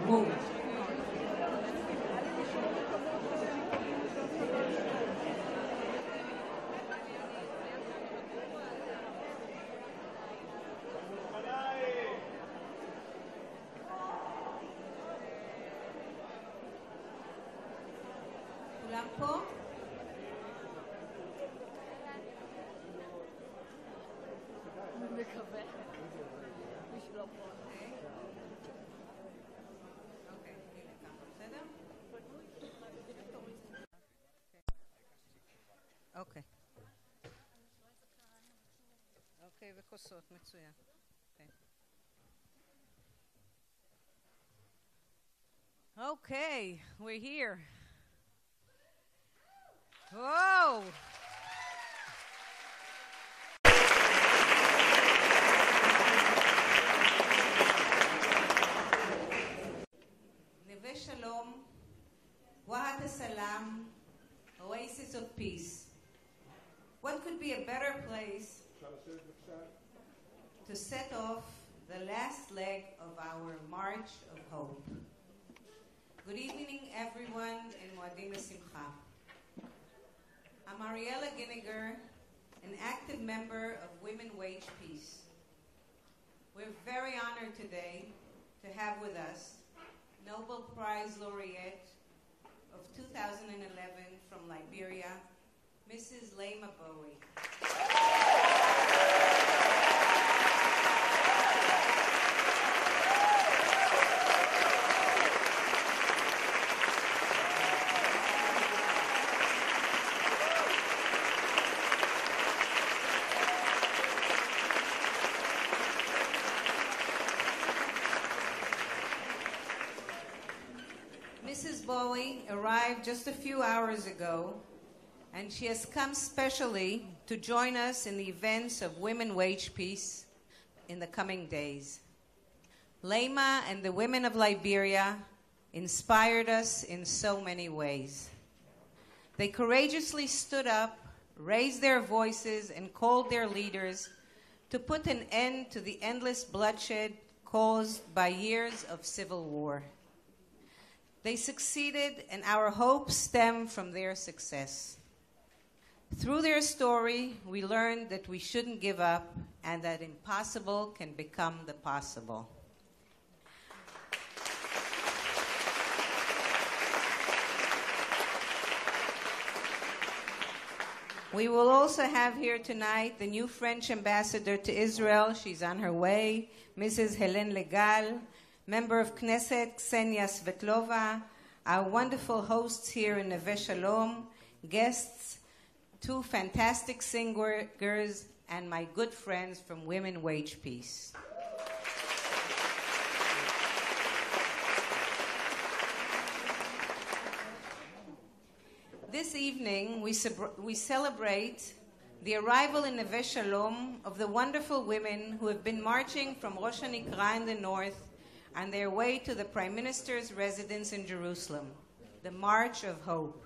Move. כולם פה? מקווה. לשלוח פה. אוקיי, הנה ככה, בסדר? אוקיי. אוקיי, וכוסות, מצוין. Okay, we're here. Whoa! Neve Shalom, Wahat Salam, Oasis of Peace. What could be a better place to set off the last leg of our March of Hope? Good evening, everyone, in Moadim Simcha. I'm Ariella Ginniger, an active member of Women Wage Peace. We're very honored today to have with us Nobel Prize laureate of 2011 from Liberia, Mrs. Laima Bowie. Mrs. Bowie arrived just a few hours ago, and she has come specially to join us in the events of Women Wage Peace in the coming days. Laima and the women of Liberia inspired us in so many ways. They courageously stood up, raised their voices, and called their leaders to put an end to the endless bloodshed caused by years of civil war. They succeeded, and our hopes stem from their success. Through their story, we learned that we shouldn't give up and that impossible can become the possible. We will also have here tonight the new French ambassador to Israel. She's on her way, Mrs. Hélène Legal, member of Knesset, Ksenia Svetlova, our wonderful hosts here in Neve Shalom, guests, two fantastic singers, and my good friends from Women Wage Peace. This evening, we celebrate the arrival in Neve Shalom of the wonderful women who have been marching from Rosh Hanikra in the north on their way to the Prime Minister's residence in Jerusalem, the March of Hope.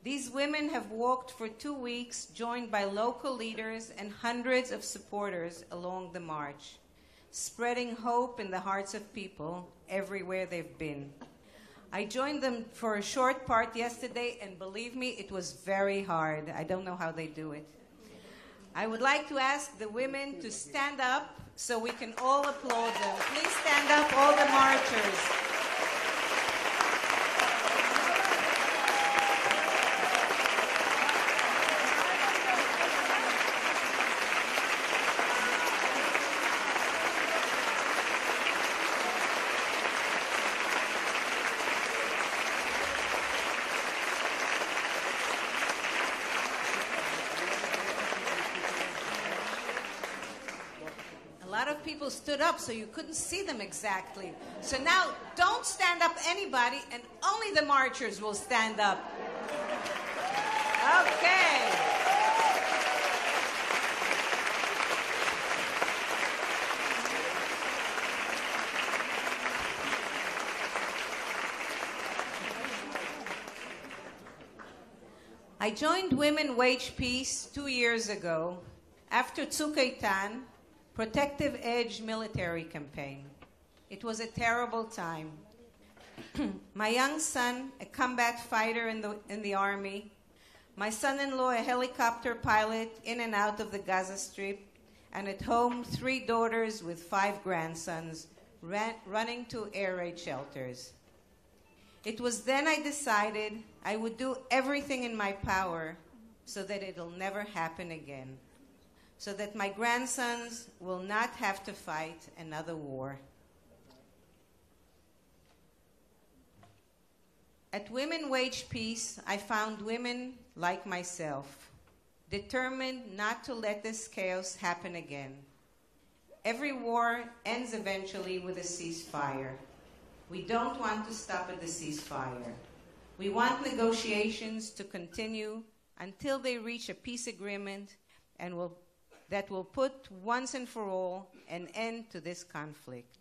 These women have walked for 2 weeks, joined by local leaders and hundreds of supporters along the march, spreading hope in the hearts of people everywhere they've been. I joined them for a short part yesterday, and believe me, it was very hard. I don't know how they do it. I would like to ask the women to stand up so we can all applaud them. Please stand up, all the marchers. People stood up so you couldn't see them exactly. So now don't stand up anybody, and only the marchers will stand up. Okay. I joined Women Wage Peace 2 years ago after Tzuk Eitan, Protective Edge military campaign. It was a terrible time. My young son, a combat fighter in the army. My son-in-law, a helicopter pilot in and out of the Gaza Strip. And at home, 3 daughters with 5 grandsons running to air raid shelters. It was then I decided I would do everything in my power so that it'll never happen again, so that my grandsons will not have to fight another war. At Women Wage Peace, I found women like myself, determined not to let this chaos happen again. Every war ends eventually with a ceasefire. We don't want to stop at the ceasefire. We want negotiations to continue until they reach a peace agreement that will put once and for all an end to this conflict.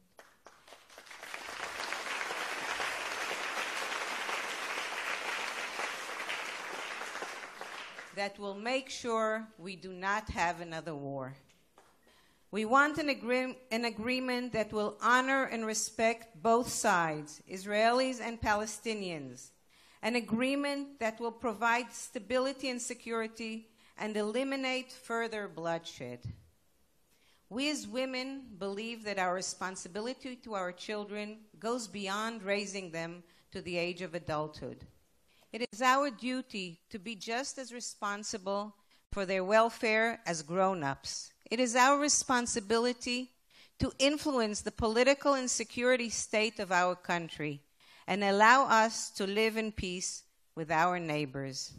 That will make sure we do not have another war. We want an agreement that will honor and respect both sides, Israelis and Palestinians. An agreement that will provide stability and security and eliminate further bloodshed. We as women believe that our responsibility to our children goes beyond raising them to the age of adulthood. It is our duty to be just as responsible for their welfare as grown-ups. It is our responsibility to influence the political and security state of our country and allow us to live in peace with our neighbors.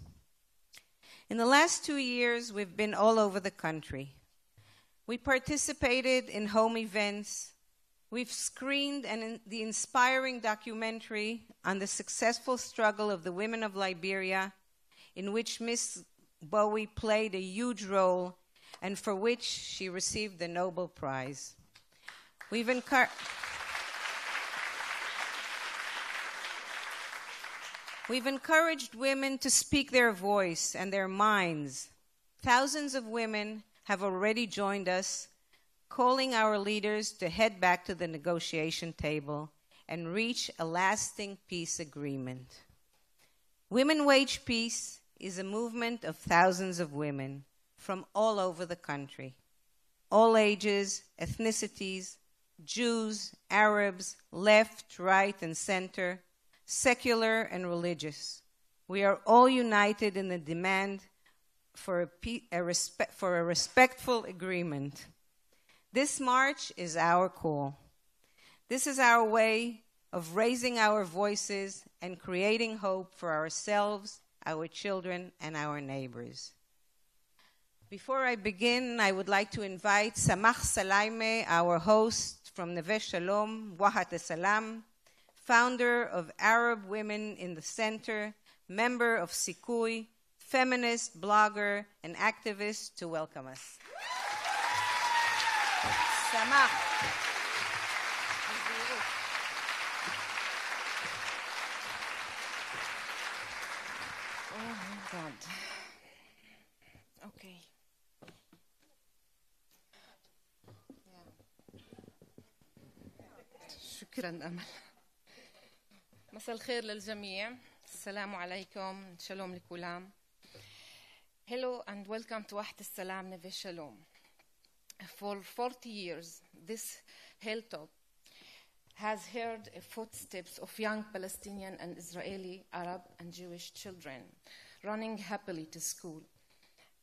In the last 2 years, we've been all over the country. We participated in home events. We've screened the inspiring documentary on the successful struggle of the women of Liberia, in which Miss Bowie played a huge role and for which she received the Nobel Prize. We've encouraged women to speak their voice and their minds. Thousands of women have already joined us, calling our leaders to head back to the negotiation table and reach a lasting peace agreement. Women Wage Peace is a movement of thousands of women from all over the country, all ages, ethnicities, Jews, Arabs, left, right, and center, secular and religious. We are all united in the demand for a respectful agreement. This march is our call. This is our way of raising our voices and creating hope for ourselves, our children, and our neighbors. Before I begin, I would like to invite Samah Salaime, our host from Neve Shalom, Wahat Salam, founder of Arab Women in the Center, member of Sikui, feminist, blogger, and activist, to welcome us. Samah. Oh my God. Okay. شكرا أمل. مساء الخير للجميع. السلام عليكم. شلوم לכולם. Hello and welcome to Wahat Salam Neve Shalom. For 40 years, this hilltop has heard the footsteps of young Palestinian and Israeli, Arab and Jewish children running happily to school.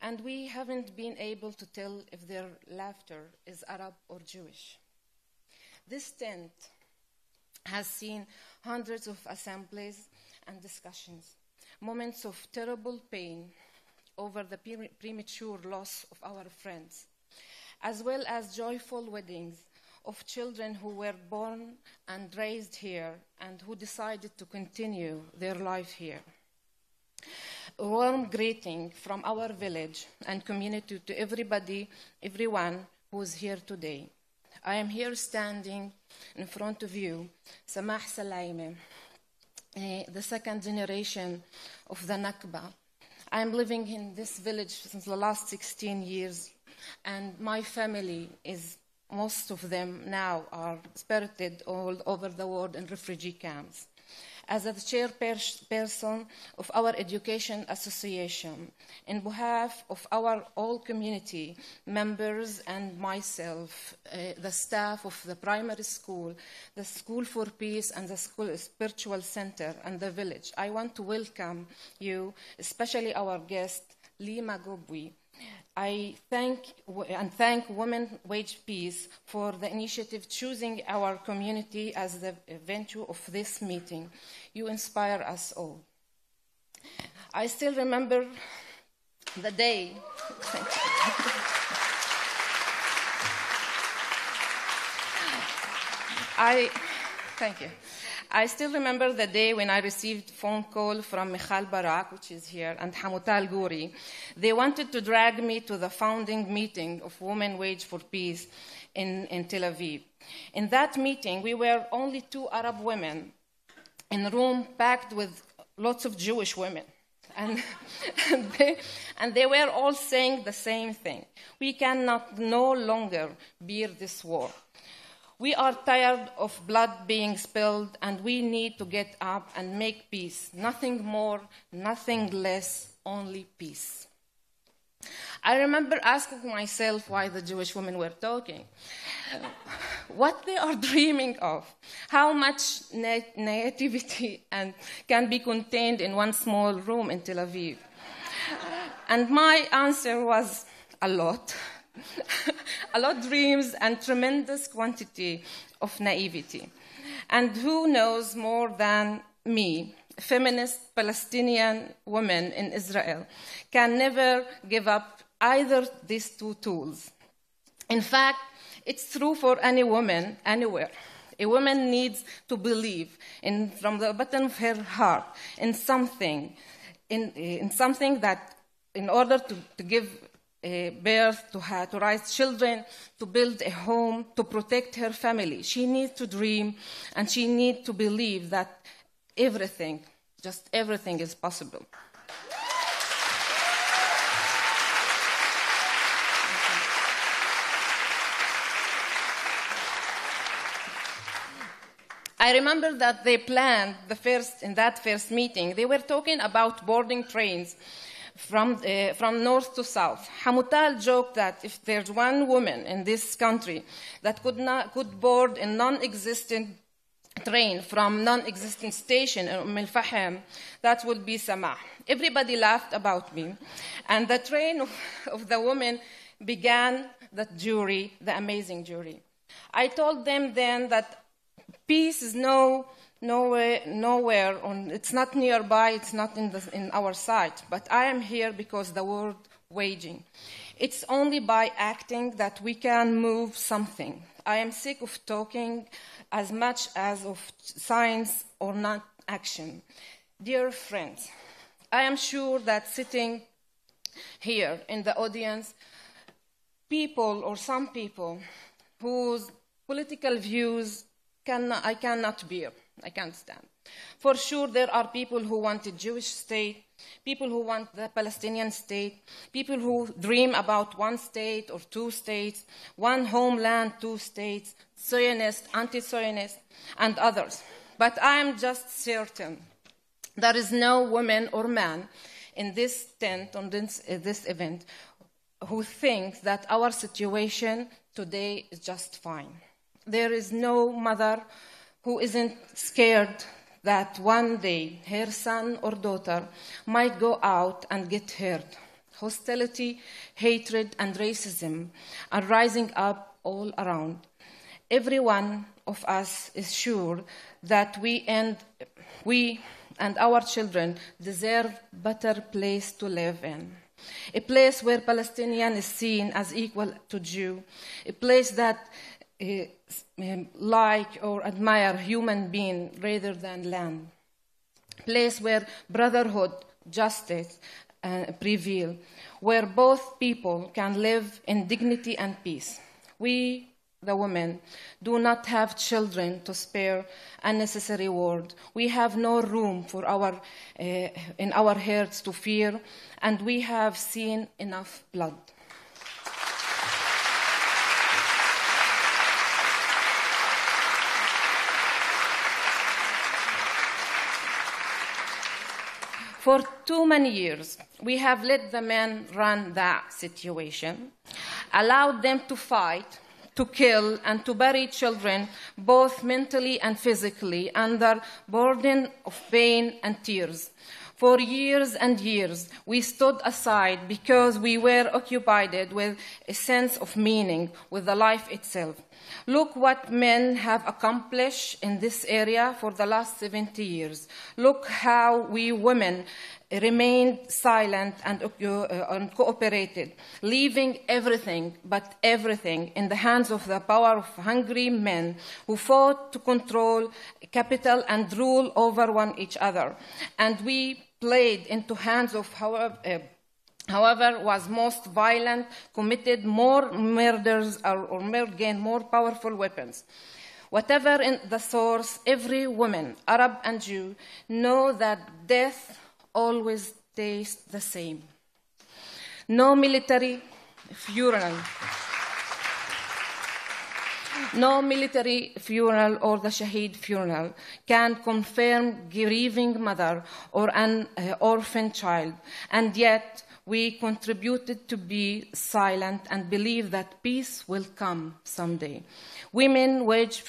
And we haven't been able to tell if their laughter is Arab or Jewish. This tent has seen hundreds of assemblies and discussions, moments of terrible pain over the premature loss of our friends, as well as joyful weddings of children who were born and raised here and who decided to continue their life here. A warm greeting from our village and community to everyone who is here today. I am here standing in front of you, Samah Salaime, the second generation of the Nakba. I am living in this village since the last 16 years, and my family most of them now are spirited all over the world in refugee camps. as the chairperson of our education association, in behalf of our all community members and myself, the staff of the primary school, the School for Peace and the School Spiritual Center and the village, I want to welcome you, especially our guest, Lima Gobwi. I thank Women Wage Peace for the initiative choosing our community as the venue of this meeting. You inspire us all. I still remember the day. Thank you. I still remember the day when I received a phone call from Michal Barak, which is here, and Hamutal Guri. They wanted to drag me to the founding meeting of Women Wage for Peace in Tel Aviv. In that meeting, we were only 2 Arab women in a room packed with lots of Jewish women. And they were all saying the same thing. We cannot no longer bear this war. We are tired of blood being spilled, and we need to get up and make peace. Nothing more, nothing less, only peace. I remember asking myself why the Jewish women were talking, what they are dreaming of, how much naivety can be contained in one small room in Tel Aviv. And my answer was a lot. A lot of dreams and tremendous quantity of naivety. And who knows more than me, feminist Palestinian women in Israel, can never give up either these 2 tools. In fact, it's true for any woman anywhere. A woman needs to believe from the bottom of her heart in something that in order to give birth, to raise children, to build a home, to protect her family. She needs to dream, and she needs to believe that everything, just everything is possible. I remember that they planned in that first meeting, they were talking about boarding trains from north to south. Hamutal joked that if there's one woman in this country that could board a non-existent train from non-existent station in Al-Fahim, that would be Samah. Everybody laughed about me, and the train of the woman began that jury, the amazing jury. I told them then that peace is nowhere, it's not nearby, it's not in our sight, but I am here because the word waging. It's only by acting that we can move something. I am sick of talking as much as of science or not action. Dear friends, I am sure that sitting here in the audience, some people whose political views I cannot bear. I can't stand. For sure, there are people who want a Jewish state, people who want the Palestinian state, people who dream about one state or 2 states, one homeland, 2 states, Zionist, anti-Zionist, and others. But I am just certain there is no woman or man in this tent, on this event, who thinks that our situation today is just fine. There is no mother who isn't scared that one day her son or daughter might go out and get hurt. Hostility, hatred, and racism are rising up all around. Every one of us is sure that we and our children deserve a better place to live in. A place where Palestinian is seen as equal to Jew. A place that like or admire human being rather than land. Place where brotherhood, justice prevail, where both people can live in dignity and peace. We, the women, do not have children to spare unnecessary word. We have no room for in our hearts to fear, and we have seen enough blood. For too many years, we have let the men run that situation, allowed them to fight, to kill, and to bury children, both mentally and physically, under burden of pain and tears. For years and years, we stood aside because we were occupied with a sense of meaning, with the life itself. Look what men have accomplished in this area for the last 70 years. Look how we women remained silent and cooperated, leaving everything but everything in the hands of the power of hungry men who fought to control capital and rule over one each other. And we played into hands of however was most violent, committed more murders or gained more powerful weapons. Whatever in the source, every woman, Arab and Jew, know that death always tastes the same. No military funeral. No military funeral or the Shaheed funeral can confirm grieving mother or an orphan child, and yet we contributed to be silent and believe that peace will come someday. Women wage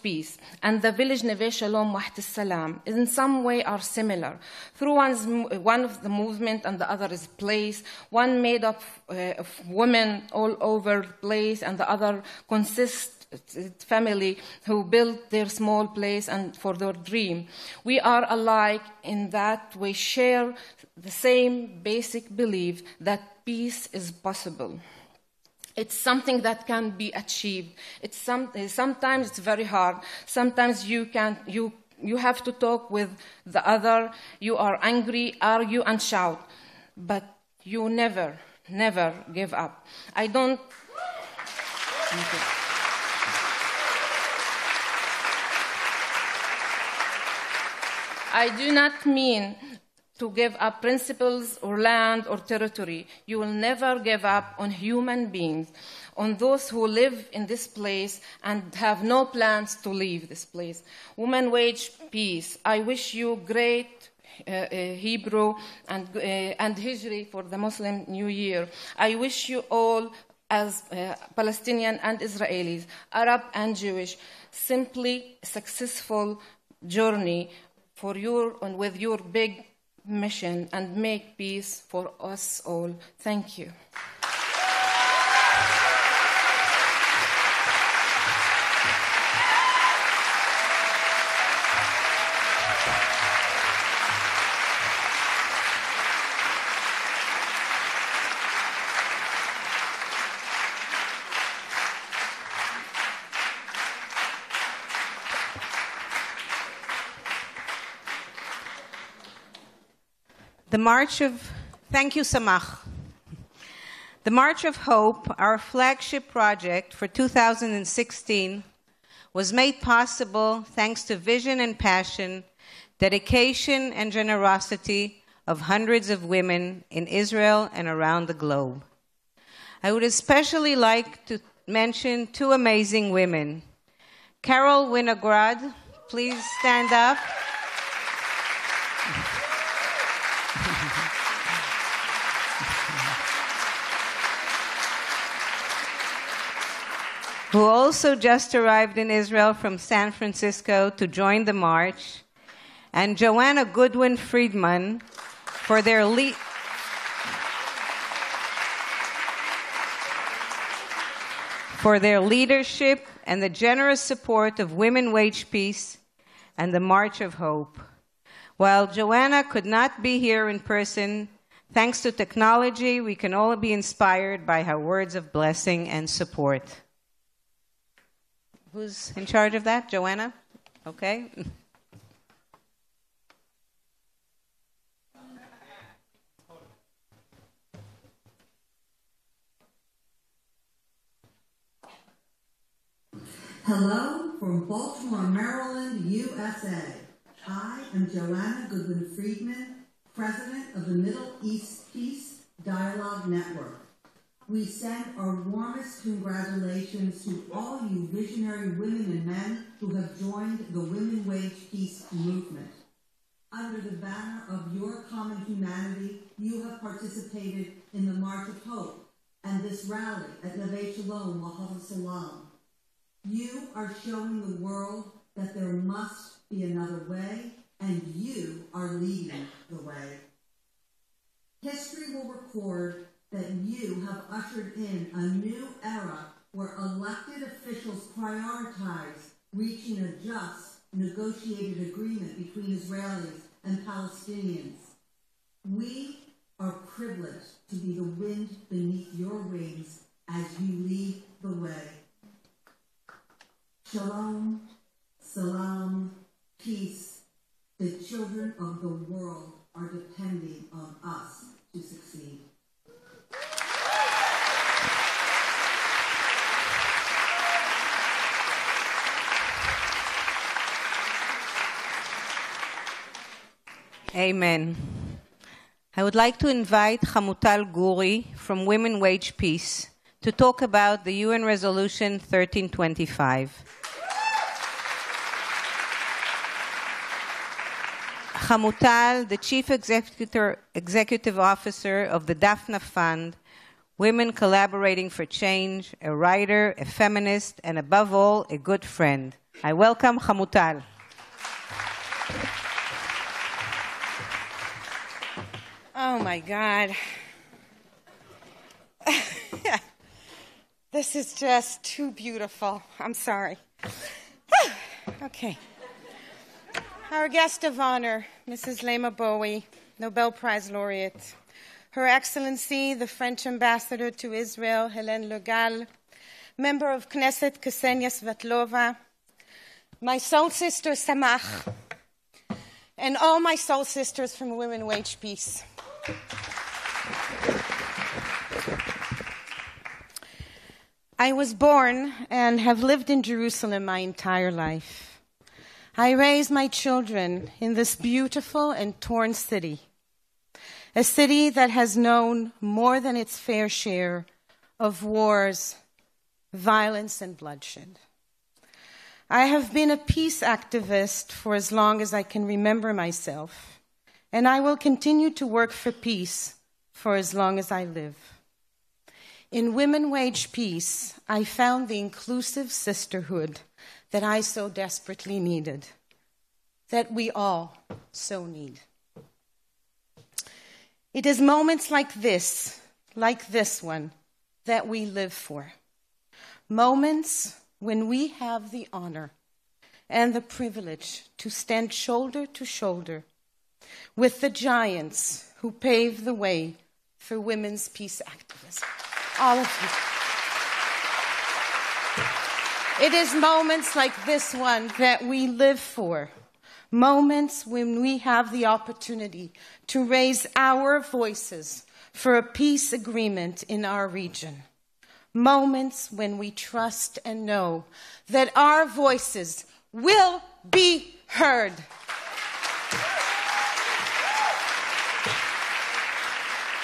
peace, and the village Neve Shalom Waht Salam in some way are similar. Through one of the movement and the other is place, one made up of women all over the place, and the other consists family who built their small place and for their dream. We are alike in that we share the same basic belief that peace is possible. It's something that can be achieved. Sometimes it's very hard. Sometimes you have to talk with the other. You are angry, argue, and shout. But you never give up. Thank you. I do not mean to give up principles or land or territory. You will never give up on human beings, on those who live in this place and have no plans to leave this place. Women wage peace. I wish you great Hebrew and Hijri for the Muslim New Year. I wish you all, as Palestinian and Israelis, Arab and Jewish, simply successful journey for with your big mission, and make peace for us all. Thank you. Thank you, Samach. The March of Hope, our flagship project for 2016, was made possible thanks to vision and passion, dedication and generosity of hundreds of women in Israel and around the globe. I would especially like to mention two amazing women. Carol Winograd, please stand up. Who also just arrived in Israel from San Francisco to join the march, and Joanna Goodwin Friedman for their leadership and the generous support of Women Wage Peace and the March of Hope. While Joanna could not be here in person, thanks to technology, we can all be inspired by her words of blessing and support. Who's in charge of that? Joanna? Okay. Hello from Baltimore, Maryland, USA. I am Joanna Goodwin Friedman, President of the Middle East Peace Dialogue Network. We send our warmest congratulations to all you visionary women and men who have joined the Women Wage Peace movement. Under the banner of your common humanity, you have participated in the March of Hope and this rally at Neve Shalom, Lahav Salam. You are showing the world that there must be another way, and you are leading the way. History will record that you have ushered in a new era where elected officials prioritize reaching a just, negotiated agreement between Israelis and Palestinians. We are privileged to be the wind beneath your wings as you lead the way. Shalom, salam, peace. The children of the world are depending on us to succeed. Amen. I would like to invite Hamutal Guri from Women Wage Peace to talk about the UN Resolution 1325. Hamutal, the Chief Executive Officer of the Daphne Fund, Women Collaborating for Change, a writer, a feminist, and above all, a good friend. I welcome Hamutal. Oh my God. This is just too beautiful. I'm sorry. Okay. Our guest of honor, Mrs. Lema Bowie, Nobel Prize laureate. Her Excellency, the French Ambassador to Israel, Hélène Le Gall, member of Knesset, Ksenia Svetlova, my soul sister, Samach, and all my soul sisters from Women Wage Peace. I was born and have lived in Jerusalem my entire life. I raised my children in this beautiful and torn city, a city that has known more than its fair share of wars, violence, and bloodshed. I have been a peace activist for as long as I can remember myself, and I will continue to work for peace for as long as I live. In Women Wage Peace, I found the inclusive sisterhood that I so desperately needed, that we all so need. It is moments like this one, that we live for. Moments when we have the honor and the privilege to stand shoulder to shoulder with the giants who paved the way for women's peace activism. All of you. It is moments like this one that we live for. Moments when we have the opportunity to raise our voices for a peace agreement in our region. Moments when we trust and know that our voices will be heard.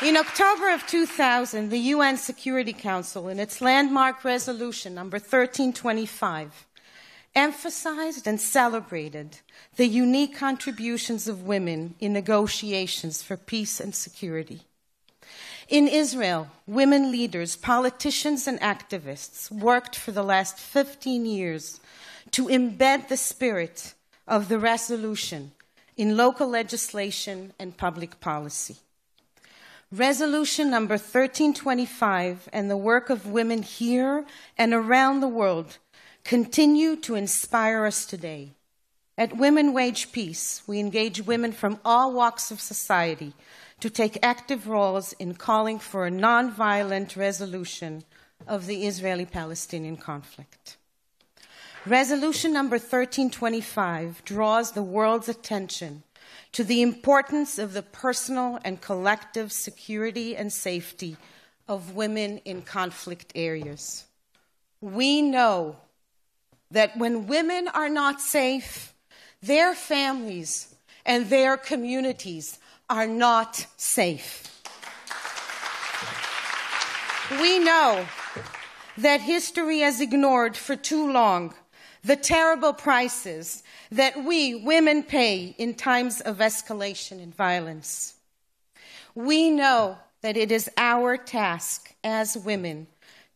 In October of 2000, the UN Security Council, in its landmark resolution number 1325, emphasized and celebrated the unique contributions of women in negotiations for peace and security. In Israel, women leaders, politicians, and activists worked for the last 15 years to embed the spirit of the resolution in local legislation and public policy. Resolution number 1325 and the work of women here and around the world continue to inspire us today. At Women Wage Peace, we engage women from all walks of society to take active roles in calling for a nonviolent resolution of the Israeli-Palestinian conflict. Resolution number 1325 draws the world's attention to the importance of the personal and collective security and safety of women in conflict areas. We know that when women are not safe, their families and their communities are not safe. We know that history has ignored for too long the terrible prices that we, women, pay in times of escalation and violence. We know that it is our task as women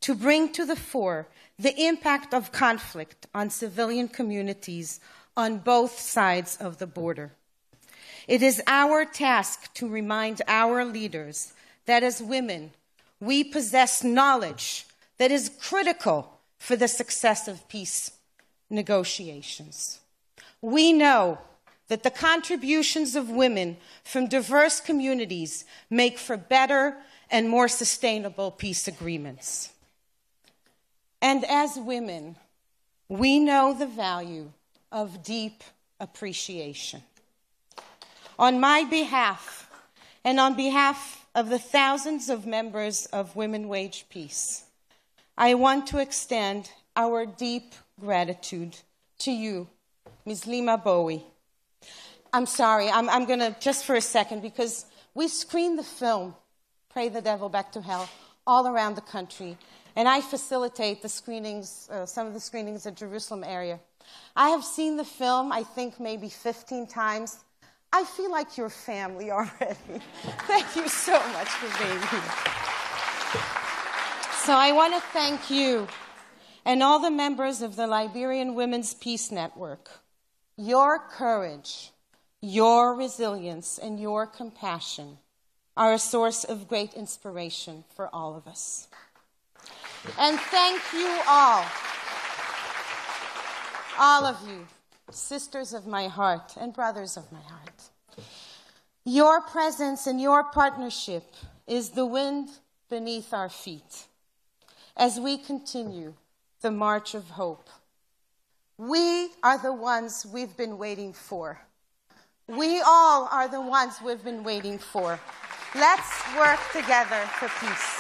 to bring to the fore the impact of conflict on civilian communities on both sides of the border. It is our task to remind our leaders that as women, we possess knowledge that is critical for the success of peace negotiations. We know that the contributions of women from diverse communities make for better and more sustainable peace agreements. And as women, we know the value of deep appreciation. On my behalf, and on behalf of the thousands of members of Women Wage Peace, I want to extend our deep gratitude to you, Ms. Lima Bowie. I'm sorry, I'm going to, just for a second, because we screened the film, Pray the Devil Back to Hell, all around the country. And I facilitate the screenings, some of the screenings in the Jerusalem area. I have seen the film, I think, maybe 15 times. I feel like your family already. Thank you so much for being here. So I want to thank you and all the members of the Liberian Women's Peace Network. Your courage, your resilience, and your compassion are a source of great inspiration for all of us. And thank you all of you, sisters of my heart and brothers of my heart. Your presence and your partnership is the wind beneath our feet as we continue the march of hope. We are the ones we've been waiting for. We all are the ones we've been waiting for. Let's work together for peace.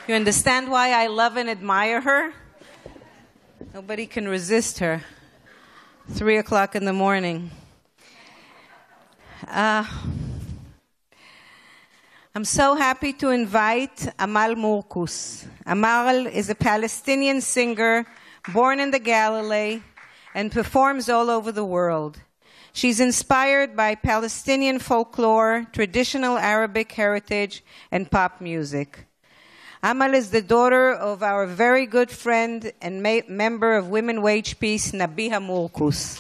You understand why I love and admire her? Nobody can resist her. 3 o'clock in the morning. I'm so happy to invite Amal Mourkous. Amal is a Palestinian singer born in the Galilee and performs all over the world. She's inspired by Palestinian folklore, traditional Arabic heritage, and pop music. Amal is the daughter of our very good friend and member of Women Wage Peace, Nabiha Mourkous.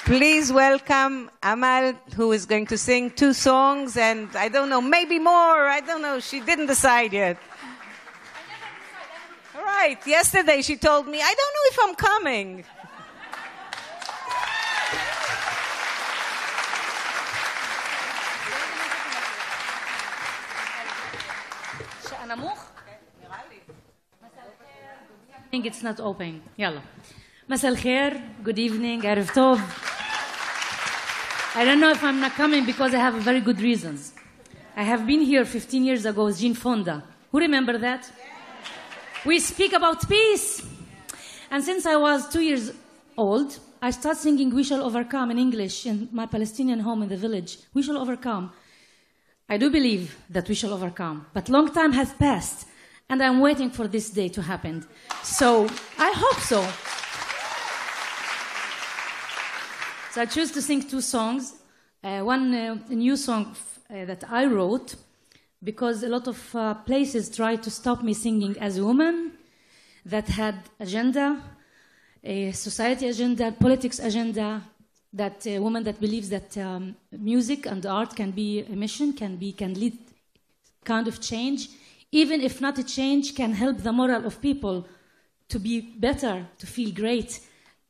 Please welcome Amal, who is going to sing 2 songs, and I don't know, maybe more, I don't know, she didn't decide yet. All right, yesterday she told me, I don't know if I'm coming. I think it's not open. يلا. مساء الخير. Good evening. عرف طوب. I don't know if I'm not coming because I have very good reasons. I have been here 15 years ago with Jean Fonda. Who remember that? We speak about peace. And since I was 2 years old, I started singing We Shall Overcome in English in my Palestinian home in the village. We shall overcome. I do believe that we shall overcome. But long time has passed. And I'm waiting for this day to happen. So I hope so. So I choose to sing 2 songs. One new song that I wrote, because a lot of places tried to stop me singing as a woman that had agenda, a society agenda, politics agenda, that a woman that believes that music and art can be a mission, can lead kind of change. Even if not a change, can help the moral of people to be better, to feel great,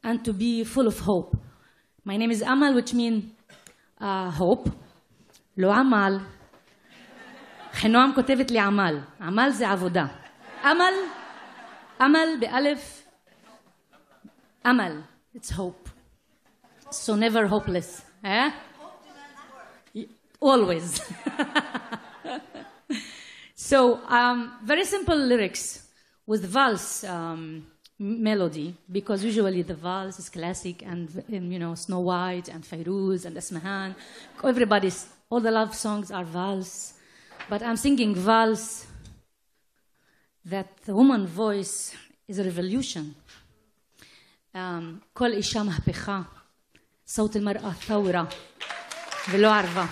and to be full of hope. My name is Amal, which means hope. לא عمل. חנوام كتبت لي عمل. عمل זה عבודה. عمل بألف. عمل. It's hope. So never hopeless. Eh? Always. So very simple lyrics with valse melody, because usually the valse is classic and you know, Snow White and Fairuz and Asmahan. All the love songs are valse. But I'm singing valse that the woman voice is a revolution. كل إشا مهبخة صوت المرأة ثورة ולא عربة.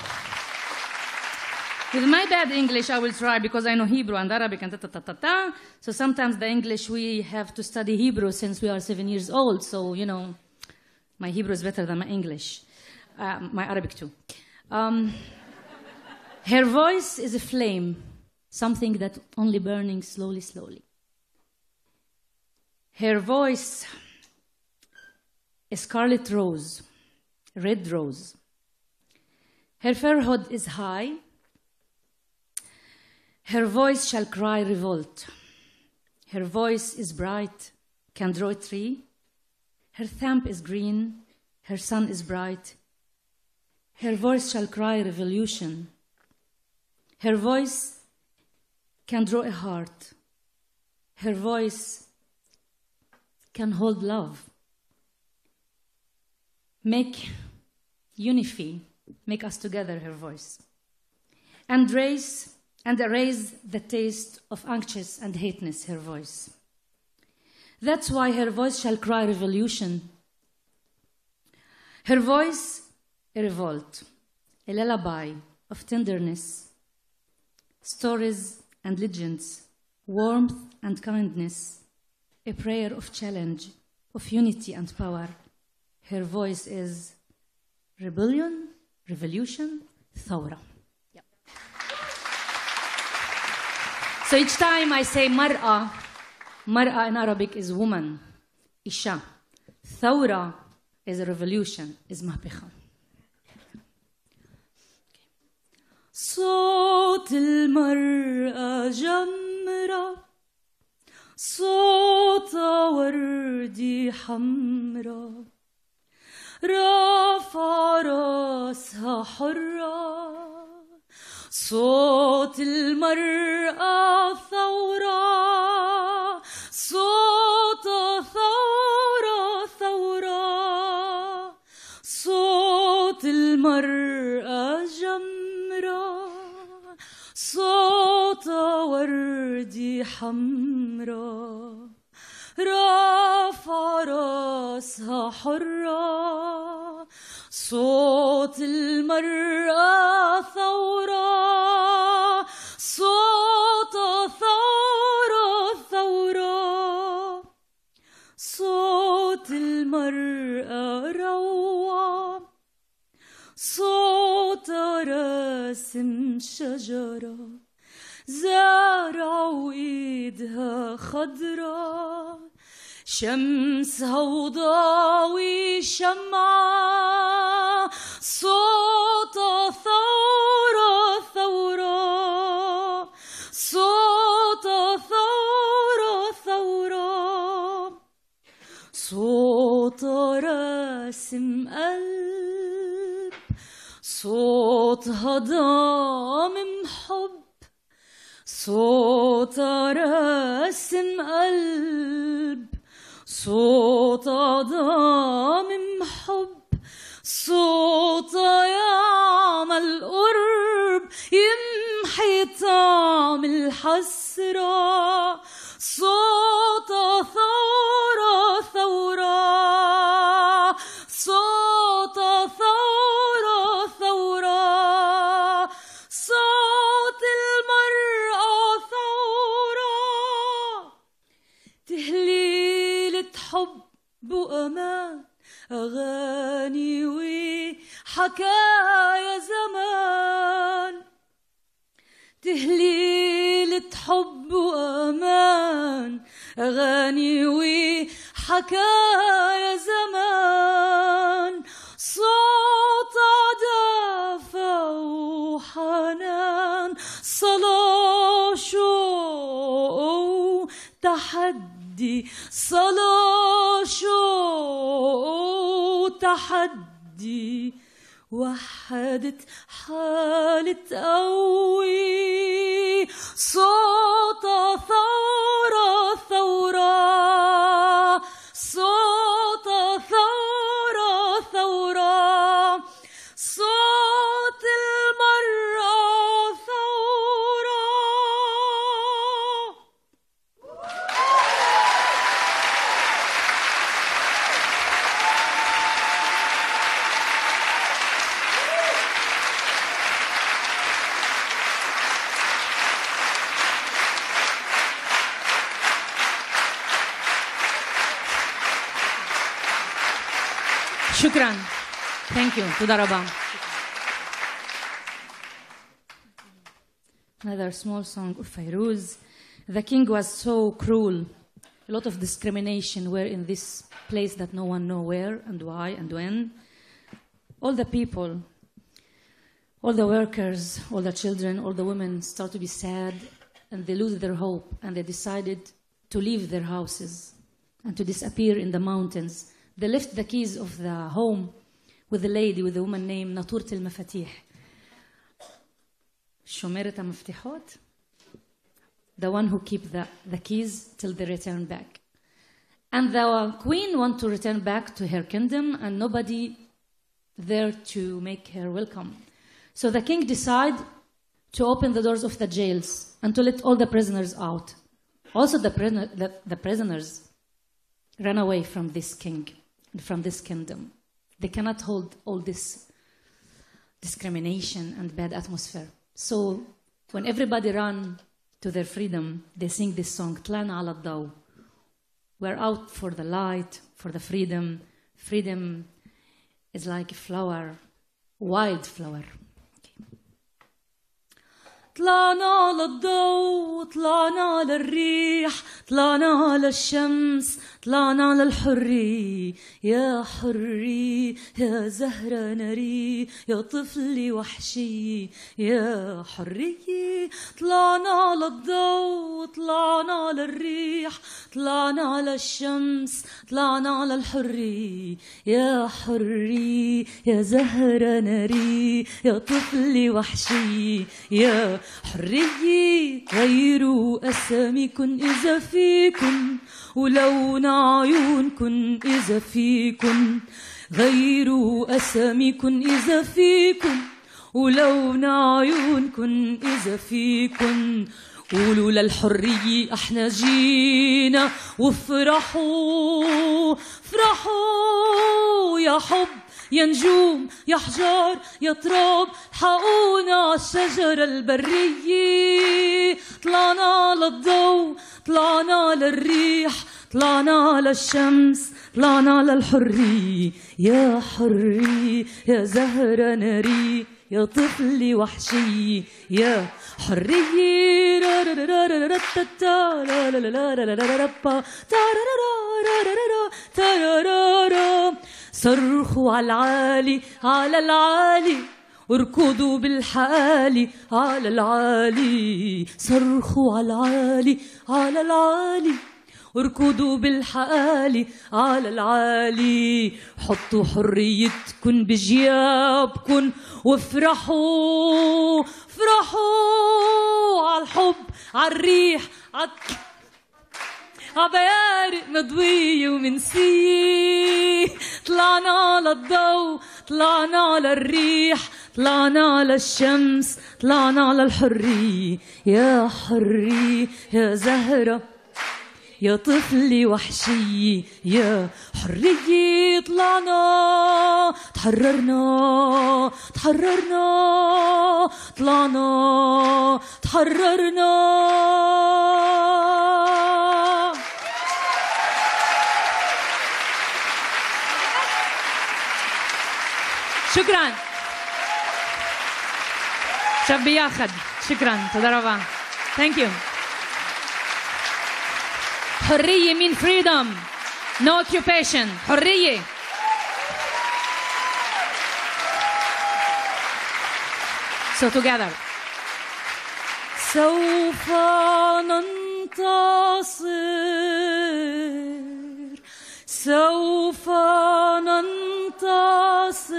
With my bad English, I will try, because I know Hebrew and Arabic and ta-ta-ta-ta-ta. So sometimes the English, we have to study Hebrew since we are 7 years old. So, you know, my Hebrew is better than my English. My Arabic too. Her voice is a flame, something that only burning slowly, slowly. Her voice, a scarlet rose, red rose. Her forehead is high. Her voice shall cry revolt. Her voice is bright, can draw a tree. Her thumb is green, her sun is bright. Her voice shall cry revolution. Her voice can draw a heart. Her voice can hold love. Make unity, make us together, her voice. And erase the taste of anxious and hateness, her voice. That's why her voice shall cry revolution. Her voice, a revolt, a lullaby of tenderness, stories and legends, warmth and kindness, a prayer of challenge, of unity and power. Her voice is rebellion, revolution, thawra. So each time I say mar'a, mar'a in Arabic is woman, isha. Thawra is a revolution, is mahbikha. صوت المرأة جمرة صوت وردي حمرة رافع راسها حرة صوت المرأة ثورة صوت ثورة ثورة صوت المرأة جمرة صوت وردي حمرة رافع راسها حرة صوت المرأة ثورة صوت ثورة ثورة صوت المرأة روعة صوت راسم شجرة زارع وإيدها خضرة شمسها وضاوي شمعة صوت ثورة ثورة صوت ثورة ثورة صوت راسم قلب صوتها ضامم حب صوت راسم قلب صوت ضامم حب صوت يعمل قرب يمحي طعم الحسرة صوت ثورة ثورة صوت ثورة ثورة صوت المرأة ثورة تهليلة حب وأمان أغاني وحكايا زمان تهليلة حب وأمان أغاني وحكايا زمان صوت دافع وحنان صلاة شوق تحدي صلاة شوق تحدي وحدت حالة قوي صوت ثورة ثورة صوت ثورة ثورة صوت المرة ثورة. شكرا. Thank you. تודה רבה. Another small song of Fairuz. The king was so cruel. A lot of discrimination were in this place that no one know where and why and when. All the people, all the workers, all the children, all the women start to be sad and they lose their hope and they decided to leave their houses and to disappear in the mountains. They left the keys of the home with a lady, with a woman named ناطورة المفاتيح. شومرة مفتاحات. The one who keep the keys till they return back. And the queen want to return back to her kingdom and nobody there to make her welcome. So the king decide to open the doors of the jails and to let all the prisoners out. Also the prisoners ran away from this king, from this kingdom. They cannot hold all this discrimination and bad atmosphere. So when everybody ran to their freedom, they sing this song, طلعنا على الضوء. We're out for the light, for the freedom. Freedom is like a flower, wild flower. طلعنا على الضوء طلعنا على الريح طلعنا على الشمس طلعنا على الحرية يا حرية يا زهرة نارية يا طفلي وحشية يا حرية طلعنا على الضوء طلعنا على الريح طلعنا على الشمس طلعنا على الحرية يا حرية يا زهرة نارية يا طفلي وحشية يا حرية غيروا أساميكن إذا فيكن ولون عيونكن إذا فيكن غيروا أساميكن إذا فيكن ولون عيونكن إذا فيكن قولوا للحرية احنا جينا وافرحوا افرحوا يا حب يا نجوم يا حجار يا تراب حقونا عالشجرة البرية طلعنا على الضوء طلعنا على الريح طلعنا على الشمس طلعنا على الحرية يا حرية يا زهرة نارية يا طفلي وحشية يا حرية صرخوا على العالي على العالي اركضوا بالحالي على العالي صرخوا على العالي على العالي اركضوا بالحالي على العالي حطوا حريتكن بجيابكن وافرحوا افرحوا على الحب على الريح عبيارق مضوية ومنسية طلعنا على الضوء طلعنا على الريح طلعنا على الشمس طلعنا على الحرية يا حرية يا زهرة يا طفلي وحشية يا حرية طلعنا تحررنا تحررنا طلعنا تحررنا. شكرا شاب ياخد شكرا تודה רבה. Thank you. حرية mean freedom, no occupation. حرية. So together. سوف ننتصر سوف ننتصر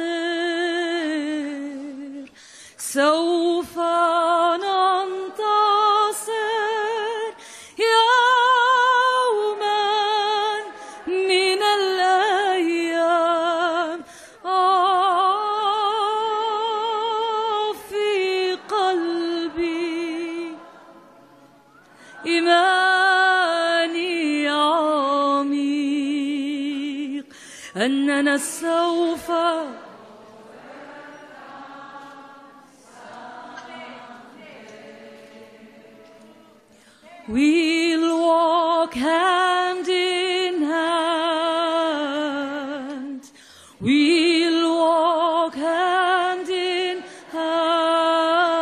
أننا سوف We'll walk hand in hand. We'll walk hand in hand.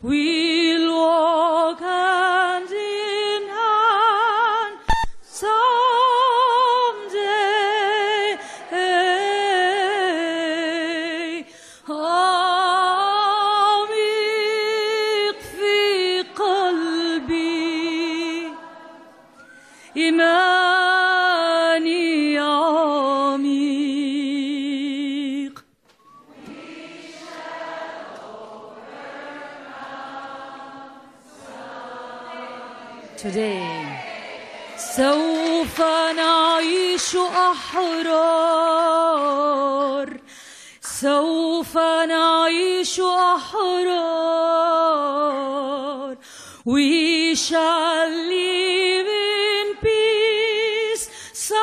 We'll walk hand in hand someday. عميق في قلبي إيماني عميق. Today سوف نعيش أحرار سوف نعيش أحرار We shall live in peace someday.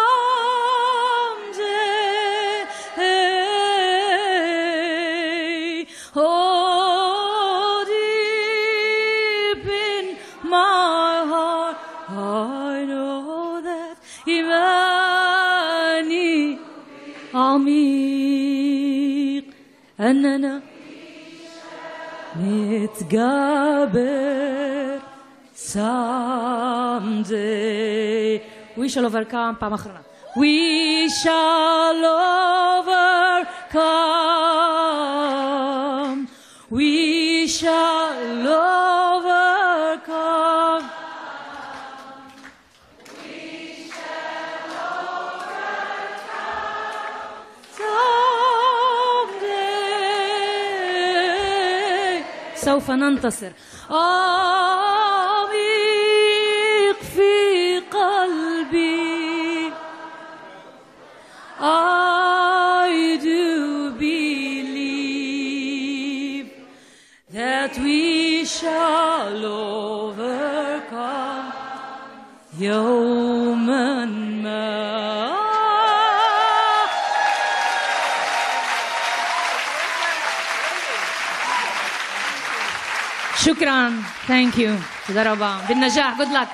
Oh, deep in my heart, I know that إيماني عميق أننا نتقابل someday. We shall overcome. פעם אחרונה. We shall overcome. We shall overcome. someday. سوف ننتصر. عميق في قلبي I do believe that we shall overcome يوما ما. شكرا. Thank you. تدا ربا. بالنجاح. Good luck.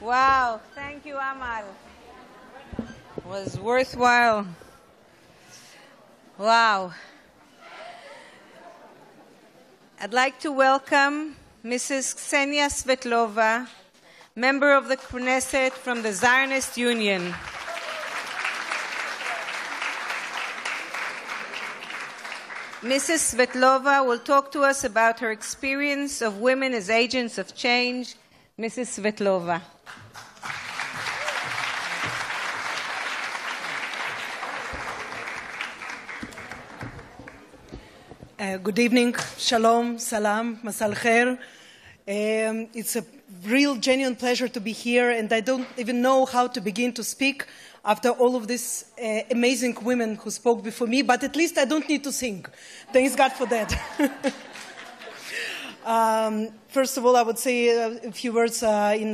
Wow, thank you, Amal. It was worthwhile. Wow. I'd like to welcome Mrs. Ksenia Svetlova, member of the Knesset from the Zionist Union. Mrs. Svetlova will talk to us about her experience of women as agents of change. Mrs. Svetlova. Good evening, shalom, salam, masal khair. It's a real, genuine pleasure to be here, and I don't even know how to begin to speak after all of these amazing women who spoke before me, but at least I don't need to sing. Thanks God for that. First of all, I would say a few words in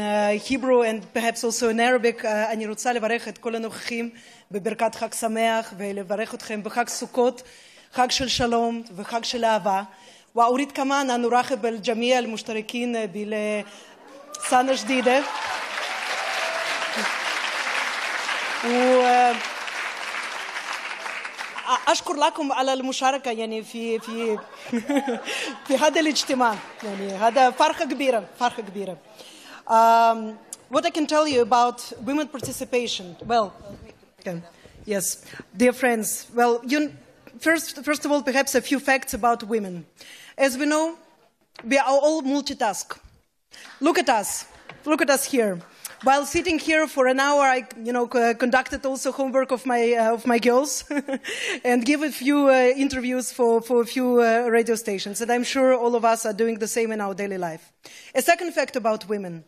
Hebrew and perhaps also in Arabic. אני רוצה לברך את כל הנוכחים בברכת חג שמח ולברך אתכם בחג סוכות, חג של שלום וחג של אהבה. وأريد كمان أن أرحب بالجميع المشتركين بالسنة الجديدة. وأشكر لكم على المشاركة يعني في في هذا الاجتماع يعني هذا فرحة كبيرة. What I can tell you about women participation, well, yes, dear friends, well, first of all, perhaps a few facts about women. As we know, we are all multitask. Look at us here. While sitting here for an hour, I conducted also homework of my girls and give a few interviews for a few radio stations. And I'm sure all of us are doing the same in our daily life. A second fact about women.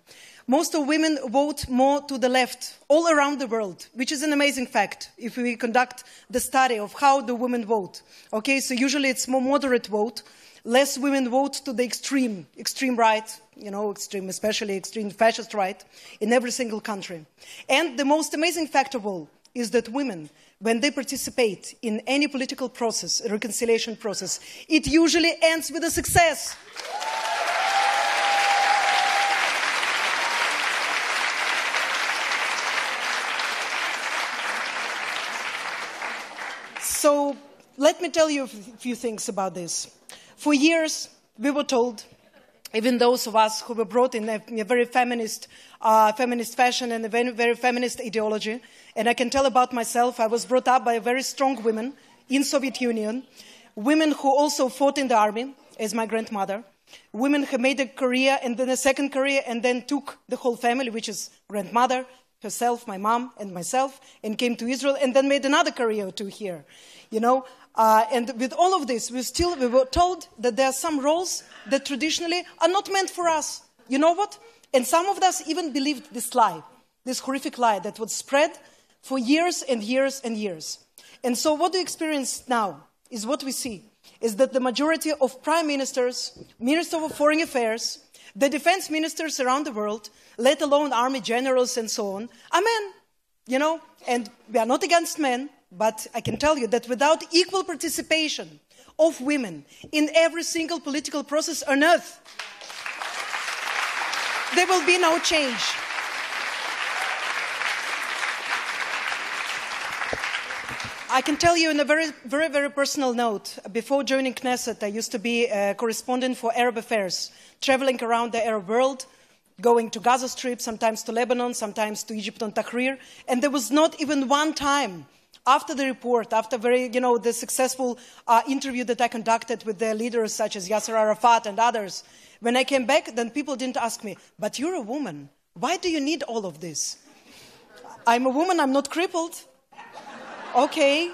Most of women vote more to the left all around the world, which is an amazing fact if we conduct the study of how the women vote. Okay, so usually it's more moderate vote. Less women vote to the extreme right, especially extreme fascist right, in every single country. And the most amazing fact of all is that women, when they participate in any political process, a reconciliation process, it usually ends with a success. So let me tell you a few things about this. For years, we were told, even those of us who were brought in a very feminist fashion and a very, very feminist ideology, and I can tell about myself, I was brought up by a very strong women in Soviet Union, women who also fought in the army, as my grandmother, women who made a career and then a second career and then took the whole family, which is grandmother, herself, my mom, and myself, and came to Israel and then made another career or two here, and with all of this, we were told that there are some roles that traditionally are not meant for us. You know what? And some of us even believed this lie, this horrific lie that would spread for years and years and years. And so what we experience now is what we see, is that the majority of prime ministers, ministers of foreign affairs, the defense ministers around the world, let alone army generals and so on, are men, and we are not against men, but I can tell you that without equal participation of women in every single political process on earth, there will be no change. I can tell you in a very, very, very personal note, before joining Knesset, I used to be a correspondent for Arab affairs, traveling around the Arab world, going to Gaza Strip, sometimes to Lebanon, sometimes to Egypt on Tahrir, and there was not even one time after the report, after the successful interview that I conducted with the leaders such as Yasser Arafat and others, when I came back, then people didn't ask me, but you're a woman, why do you need all of this? I'm a woman, I'm not crippled. Okay,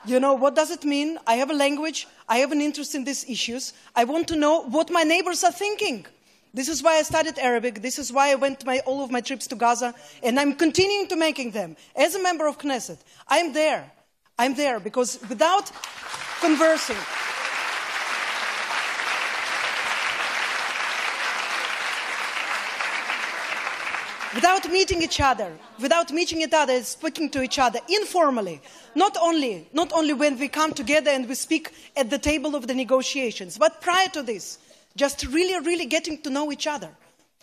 what does it mean? I have a language, I have an interest in these issues, I want to know what my neighbors are thinking. This is why I studied Arabic, this is why I went all of my trips to Gaza, and I'm continuing to making them. As a member of Knesset, I'm there because without conversing, without meeting each other, speaking to each other informally, not only when we come together and we speak at the table of the negotiations, but prior to this, just really, really getting to know each other.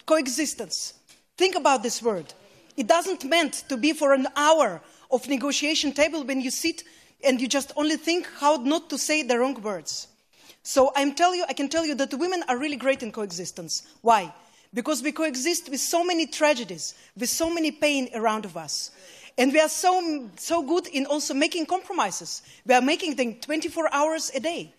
Coexistence. Think about this word. It doesn't meant to be for an hour of negotiation table when you sit and you just only think how not to say the wrong words. So I can tell you that the women are really great in coexistence. Why? Because we coexist with so many tragedies, with so many pain around of us. And we are so good in also making compromises. We are making them 24 hours a day.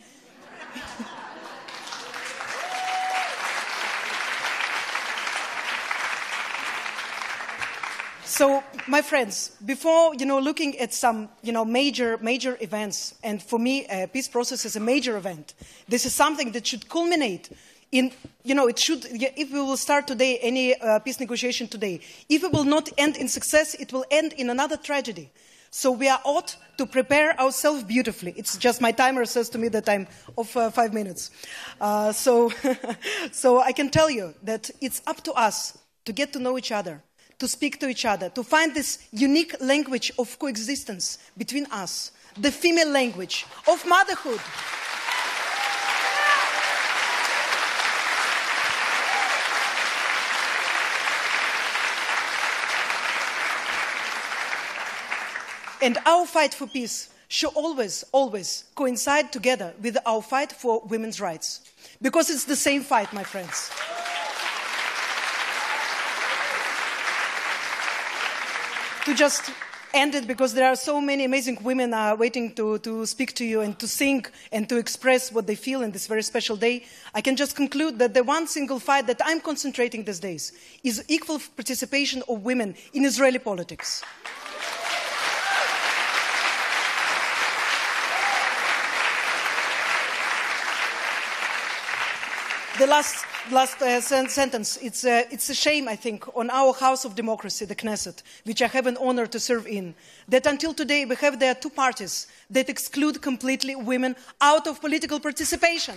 So, my friends, before looking at some major events, and for me, peace process is a major event. This is something that should culminate in, if we will start today any peace negotiation today, if it will not end in success, it will end in another tragedy. So we are ought to prepare ourselves beautifully. It's just my timer says to me that I'm off 5 minutes. So I can tell you that it's up to us to get to know each other, to speak to each other, to find this unique language of coexistence between us, the female language of motherhood. And our fight for peace should always coincide together with our fight for women's rights. Because it's the same fight, my friends. To just end it, because there are so many amazing women waiting to speak to you and to sing and to express what they feel in this very special day, I can just conclude that the one single fight that I'm concentrating these days is equal participation of women in Israeli politics. The last sentence, it's a shame, I think, on our house of democracy, the Knesset, which I have an honor to serve in, that until today we have there two parties that exclude completely women out of political participation.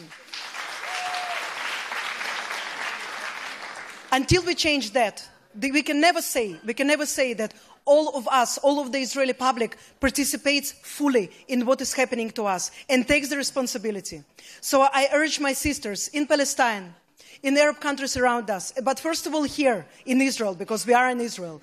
Until we change that, we can never say that all of us, all of the Israeli public participates fully in what is happening to us and takes the responsibility. So I urge my sisters in Palestine, in Arab countries around us, but first of all here in Israel, because we are in Israel,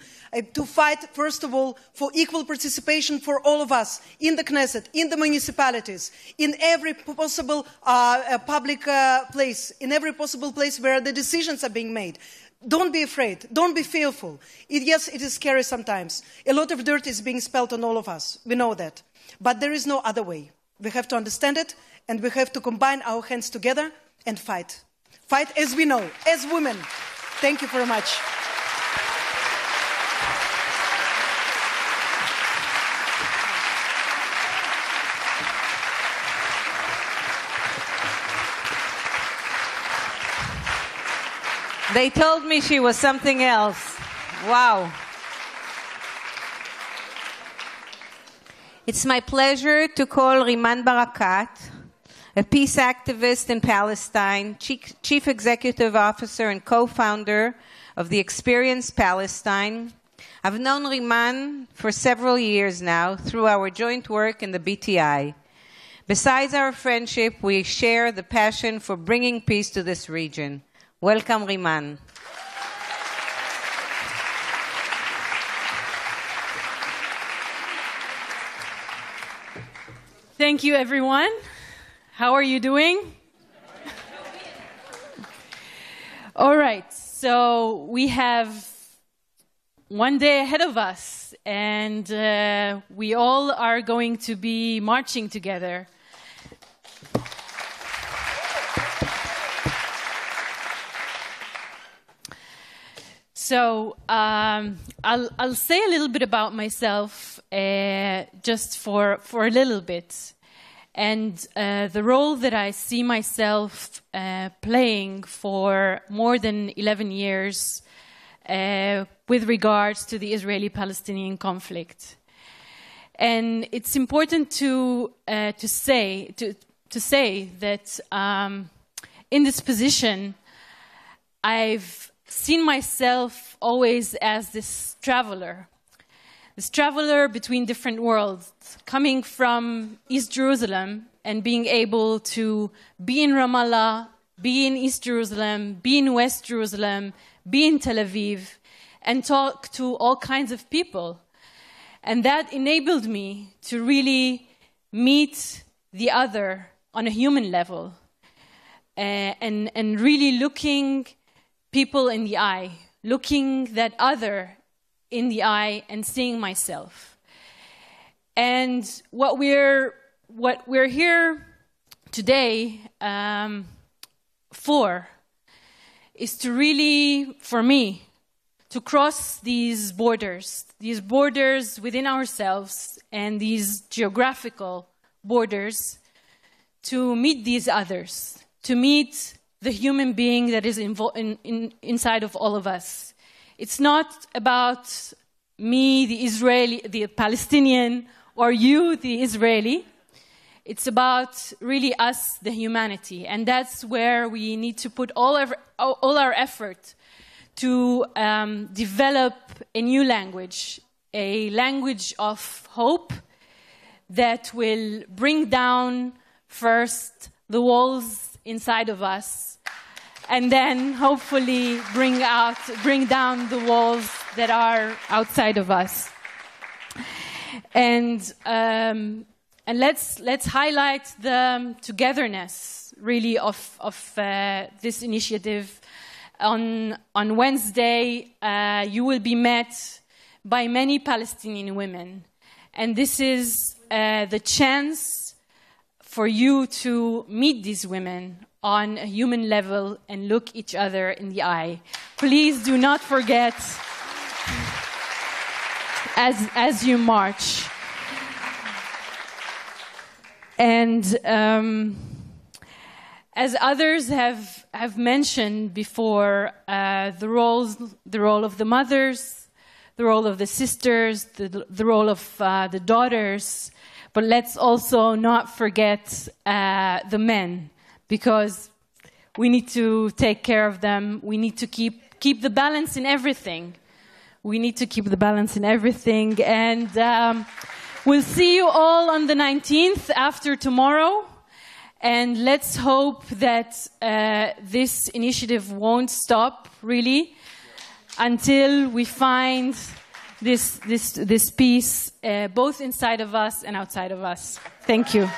to fight first of all for equal participation for all of us in the Knesset, in the municipalities, in every possible public place, in every possible place where the decisions are being made. Don't be afraid. Don't be fearful. Yes, it is scary sometimes. A lot of dirt is being spilled on all of us. We know that. But there is no other way. We have to understand it, and we have to combine our hands together and fight. Fight as we know, as women. Thank you very much. They told me she was something else. Wow. It's my pleasure to call Riman Barakat, a peace activist in Palestine, chief executive officer and co-founder of the Experience Palestine. I've known Riman for several years now through our joint work in the BTI. Besides our friendship, we share the passion for bringing peace to this region. Welcome, Riman. Thank you, everyone. How are you doing? All right, so we have one day ahead of us, and we all are going to be marching together. So I'll say a little bit about myself, just for a little bit, and the role that I see myself playing for more than 11 years with regards to the Israeli-Palestinian conflict. And it's important to say that in this position, I've seen myself always as this traveler between different worlds, coming from East Jerusalem and being able to be in Ramallah, be in East Jerusalem, be in West Jerusalem, be in Tel Aviv, and talk to all kinds of people. And that enabled me to really meet the other on a human level, and really looking people in the eye, looking that other in the eye and seeing myself. And what we're here today for is to really, for me, to cross these borders within ourselves and these geographical borders, to meet these others, to meet the human being that is inside of all of us. It's not about me, the Israeli, the Palestinian, or you, the Israeli. It's about really us, the humanity. And that's where we need to put all our effort to develop a new language, a language of hope that will bring down first the walls inside of us, and then hopefully bring down the walls that are outside of us. And let's highlight the togetherness really of this initiative. On Wednesday, you will be met by many Palestinian women, and this is the chance for you to meet these women on a human level and look each other in the eye. Please do not forget as you march. And as others have mentioned before, the role of the mothers, the role of the sisters, the role of the daughters, but let's also not forget the men, because we need to take care of them. We need to keep keep the balance in everything. We need to keep the balance in everything. And we'll see you all on the 19th after tomorrow. And let's hope that this initiative won't stop, really, until we find this peace both inside of us and outside of us. Thank you.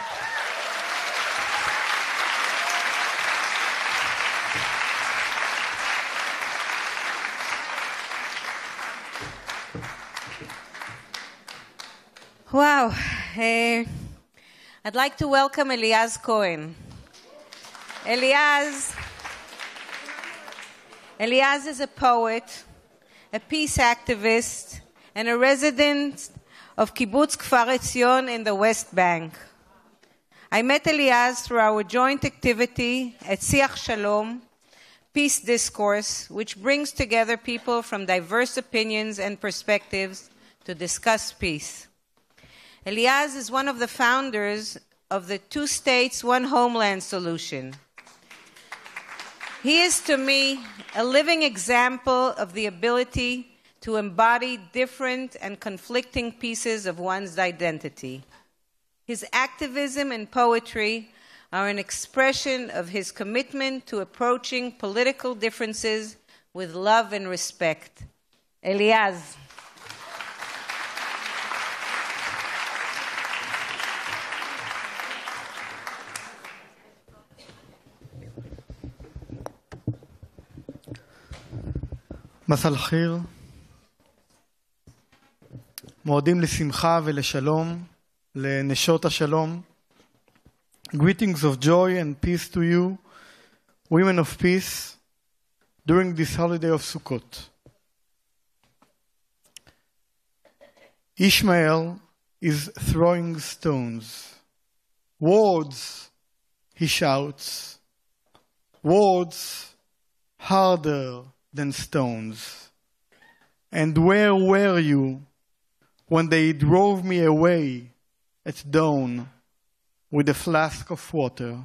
Wow. I'd like to welcome Eliaz Cohen. Eliaz is a poet, a peace activist, and a resident of Kibbutz Kfar Etzion in the West Bank. I met Eliaz through our joint activity at Siach Shalom, Peace Discourse, which brings together people from diverse opinions and perspectives to discuss peace. Eliaz is one of the founders of the Two States, One Homeland solution. He is, to me, a living example of the ability to embody different and conflicting pieces of one's identity. His activism and poetry are an expression of his commitment to approaching political differences with love and respect. Eliaz. מסא ח'יר, מועדים לשמחה ולשלום, לנשות השלום. Greetings of joy and peace to you, women of peace, during this holiday of Sukkot. Ishmael is throwing stones. Words, he shouts. Words harder than stones. And where were you when they drove me away at dawn with a flask of water?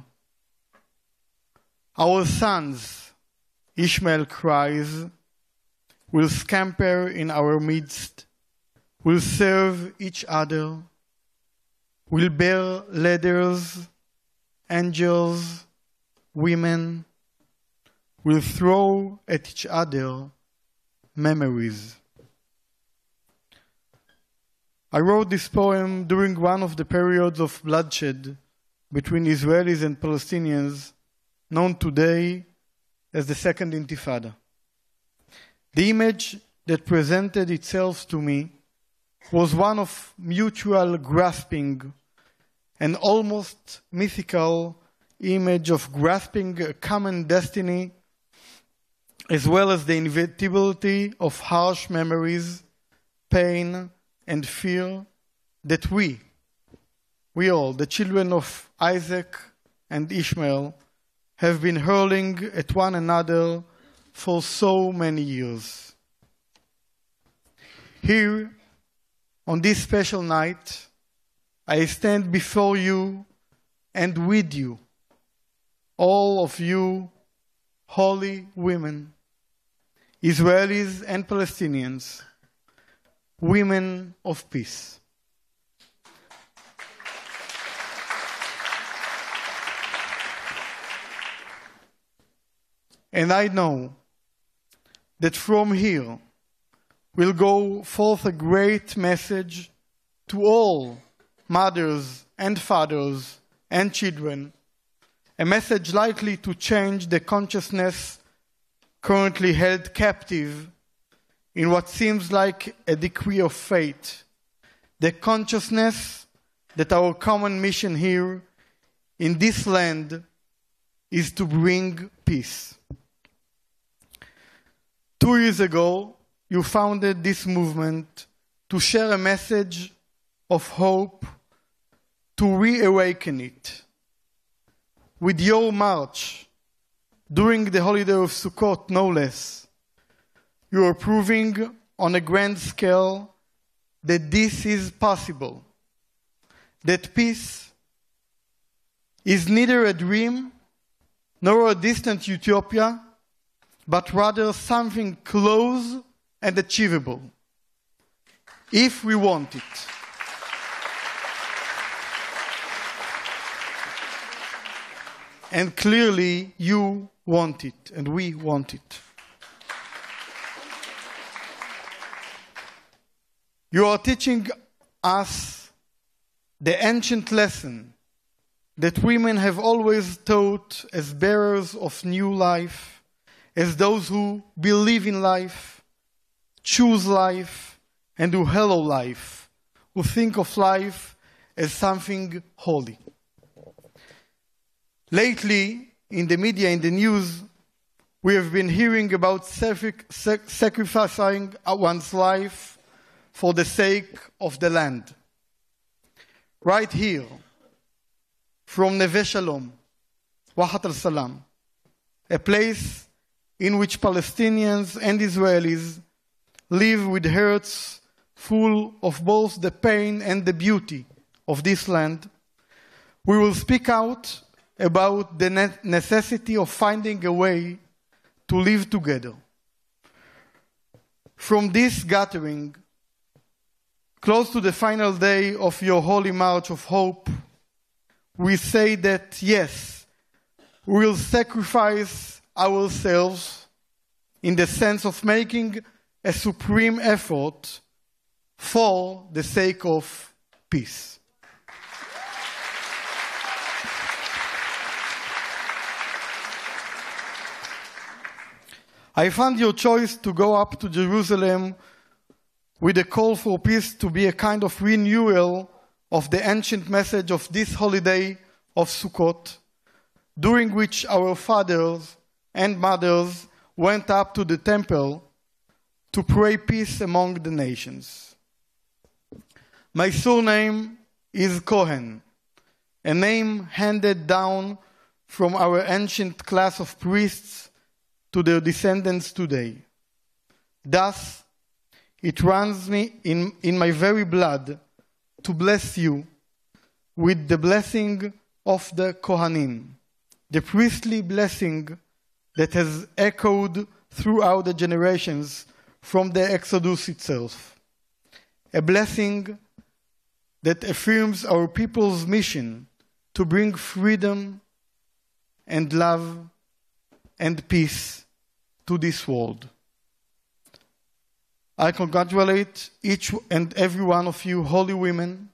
Our sons, Ishmael cries, will scamper in our midst, will serve each other, will bear ladders, angels, women, will throw at each other memories. I wrote this poem during one of the periods of bloodshed between Israelis and Palestinians, known today as the Second Intifada. The image that presented itself to me was one of mutual grasping, an almost mythical image of grasping a common destiny, as well as the inevitability of harsh memories, pain, and fear that we all, the children of Isaac and Ishmael, have been hurling at one another for so many years. Here, on this special night, I stand before you and with you, all of you holy women, Israelis and Palestinians, women of peace. And I know that from here will go forth a great message to all mothers and fathers and children, a message likely to change the consciousness currently held captive in what seems like a decree of fate, the consciousness that our common mission here in this land is to bring peace. 2 years ago, you founded this movement to share a message of hope, to reawaken it. With your march, during the holiday of Sukkot, no less, you are proving on a grand scale that this is possible, that peace is neither a dream nor a distant utopia, but rather something close and achievable, if we want it. And clearly, you want it, and we want it. You are teaching us the ancient lesson that women have always taught as bearers of new life, as those who believe in life, choose life, and who hallow life, who think of life as something holy. Lately, in the media, in the news, we have been hearing about sacrificing one's life for the sake of the land. Right here, from Neve Shalom, Wahat al-Salam, a place in which Palestinians and Israelis live with hearts full of both the pain and the beauty of this land, we will speak out about the necessity of finding a way to live together. From this gathering, close to the final day of your Holy March of Hope, we say that, yes, we will sacrifice ourselves in the sense of making a supreme effort for the sake of peace. I found your choice to go up to Jerusalem with a call for peace to be a kind of renewal of the ancient message of this holiday of Sukkot, during which our fathers and mothers went up to the temple to pray peace among the nations. My surname is Cohen, a name handed down from our ancient class of priests to their descendants today. Thus, it runs me in my very blood to bless you with the blessing of the Kohanim, the priestly blessing that has echoed throughout the generations from the Exodus itself. A blessing that affirms our people's mission to bring freedom and love and peace to this world. I congratulate each and every one of you holy women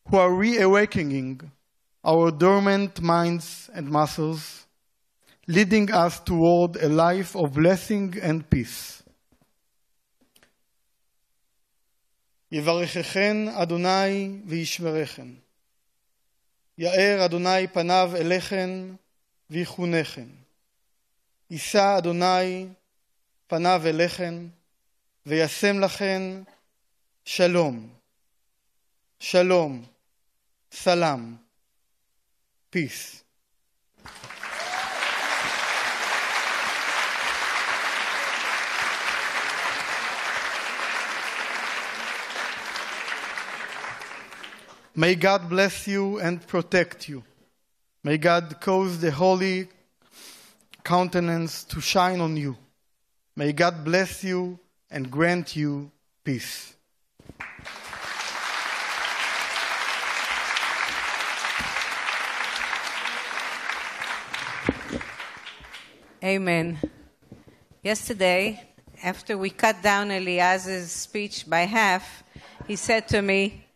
who are reawakening our dormant minds and muscles, leading us toward a life of blessing and peace. יברככן אדוני וישמרכן. יאר אדוני פניו אליכן ויחונכן. יישא אדוני פניו אליכן וישם לכן שלום. שלום. Salam. Peace. May God bless you and protect you. May God cause the holy countenance to shine on you. May God bless you and grant you peace. Amen. Yesterday, after we cut down Eliaz's speech by half, he said to me,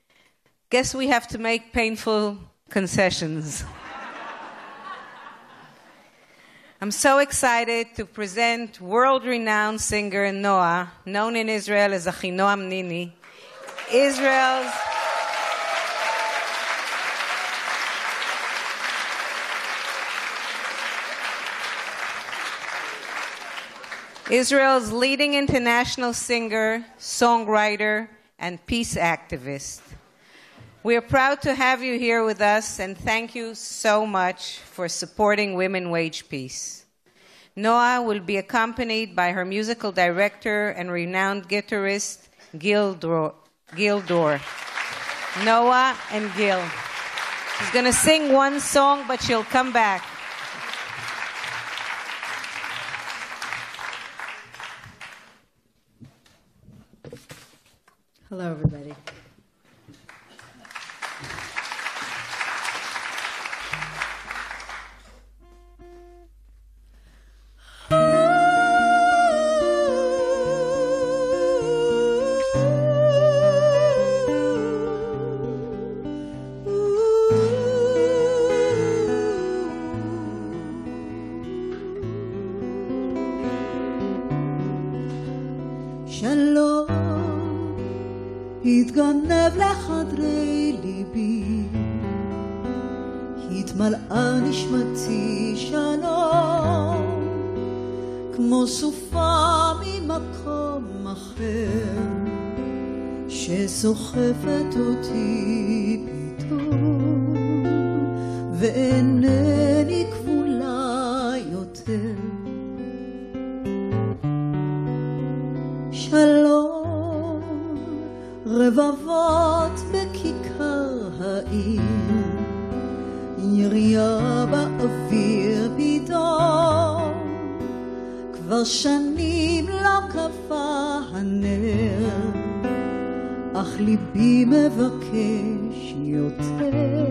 "Guess we have to make painful concessions." I'm so excited to present world-renowned singer Noah, known in Israel as Achinoam Nini, Israel's leading international singer, songwriter, and peace activist. We are proud to have you here with us, and thank you so much for supporting Women Wage Peace. Noah will be accompanied by her musical director and renowned guitarist, Gil Dor. Noah and Gil. She's going to sing one song, but she'll come back. Hello, everybody. התגנב לחדרי ליבי, התמלאה נשמתי שלום, כמו סופה ממקום אחר, שסוחפת אותי פתאום, ואינני כבולה יותר. שלום רבבות בכיכר העיר, ירייה באוויר פתאום, כבר שנים לא קפא הנר, אך ליבי מבקש יותר,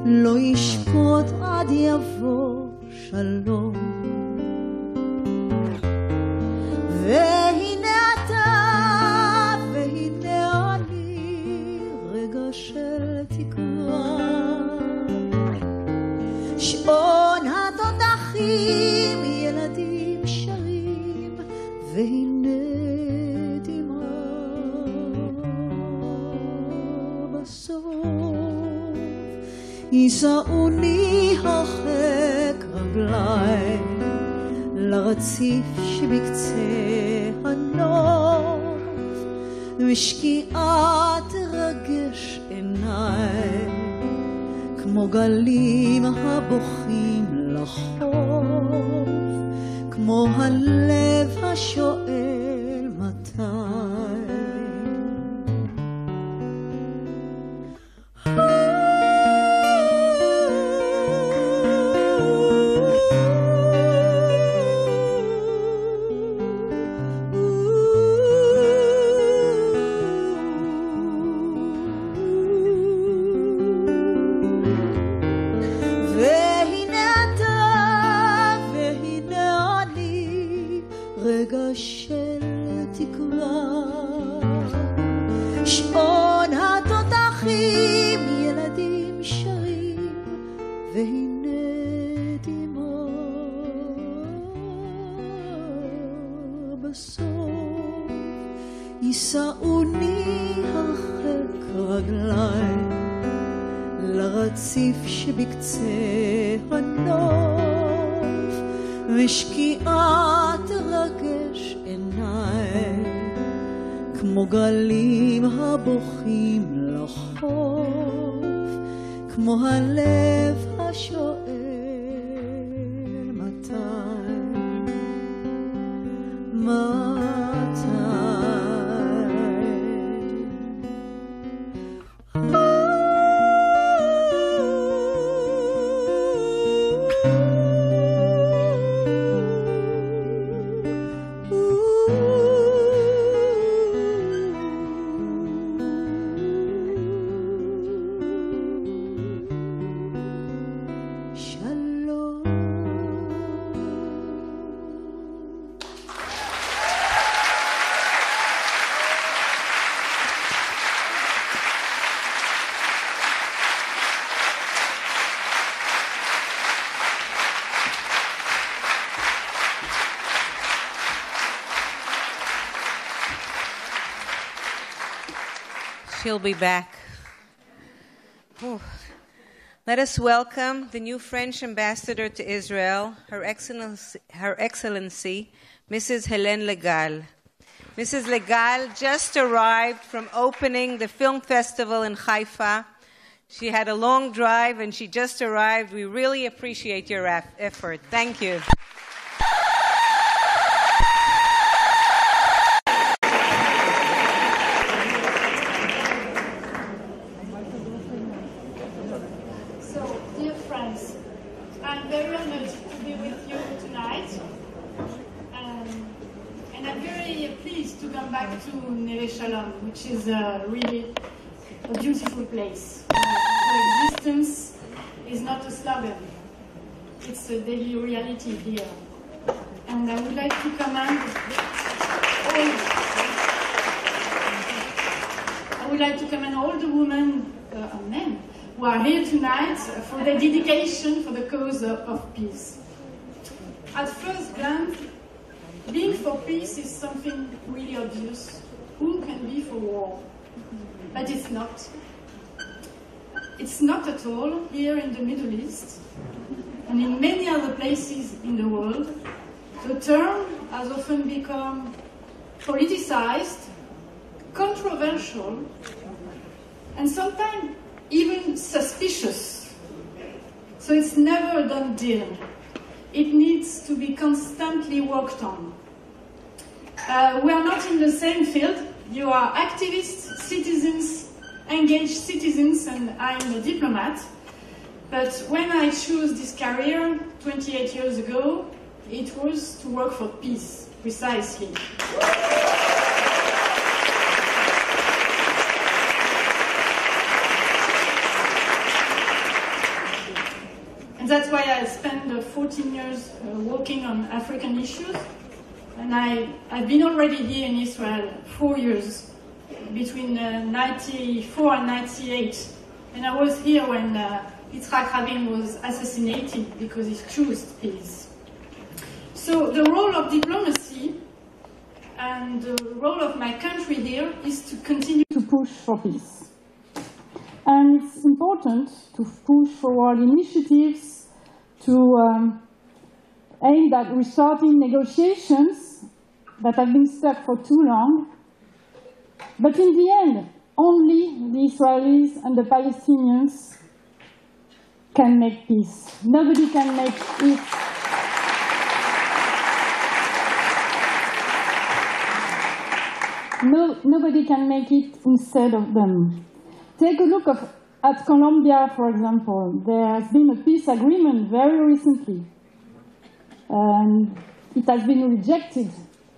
לא ישקוט עד יבוא שלום. והנה של תקווה, שעון התותחים, ילדים שרים, והנה דמעה בסוף. יישאוני הרחק רגליי לרציף שבקצה הנוף, ושקיעה תרגש עיניי כמו גלים הבוכים לחוף, כמו הלב השואל מתי. יישאוני הרחק רגליי לרציף שבקצה הנוף, ושקיעה תרגש עיניי כמו גלים הבוכים לחוף, כמו הלב השואל מתי. She'll be back. Whew. Let us welcome the new French ambassador to Israel, Her Excellency Mrs. Hélène Legal. Mrs. Legal just arrived from opening the film festival in Haifa. She had a long drive and she just arrived. We really appreciate your effort. Thank you. And I'm very pleased to come back to Neve Shalom, which is really a beautiful place. Coexistence is not a slogan. It's a daily reality here. And I would like to commend all the women and men who are here tonight for their dedication for the cause of peace. At first glance, being for peace is something really obvious. Who can be for war? But it's not. It's not at all here in the Middle East and in many other places in the world. The term has often become politicized, controversial, and sometimes even suspicious. So it's never a done deal. It needs to be constantly worked on. We are not in the same field. You are activists, citizens, engaged citizens, and I'm a diplomat. But when I chose this career 28 years ago, it was to work for peace, precisely. And that's why I spent 14 years working on African issues. And I've been already here in Israel 4 years, between 94 and 98. And I was here when Yitzhak Rabin was assassinated because he chose peace. So the role of diplomacy and the role of my country here is to continue to push for peace. And it's important to push forward initiatives to aim at restarting negotiations that have been stuck for too long. But in the end, only the Israelis and the Palestinians can make peace. Nobody can make it. Nobody can make it instead of them. Take a look at Colombia, for example. There has been a peace agreement very recently. It has been rejected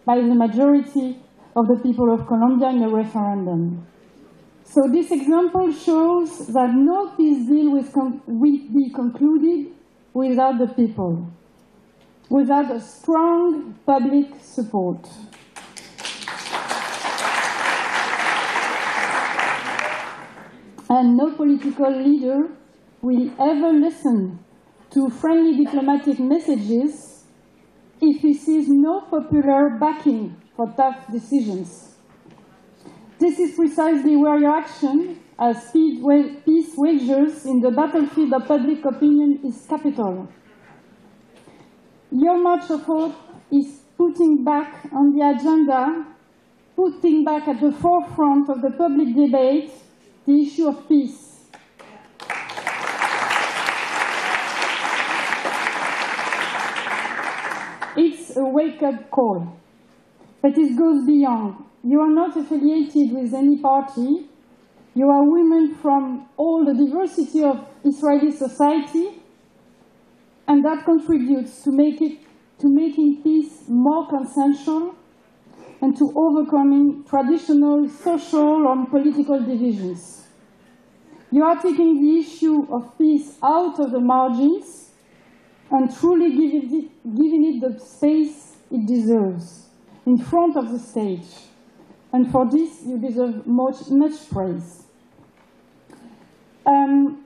by the majority of the people of Colombia in a referendum. So this example shows that no peace deal will be concluded without the people, without a strong public support. And no political leader will ever listen to friendly diplomatic messages if he sees no popular backing for tough decisions. This is precisely where your action as peace wagers in the battlefield of public opinion is capital. Your march of hope is putting back on the agenda, putting back at the forefront of the public debate the issue of peace. It's a wake-up call, but it goes beyond. You are not affiliated with any party. You are women from all the diversity of Israeli society, and that contributes to making peace more consensual and to overcoming traditional social or political divisions. You are taking the issue of peace out of the margins and truly giving it the space it deserves, in front of the stage. And for this, you deserve much praise. And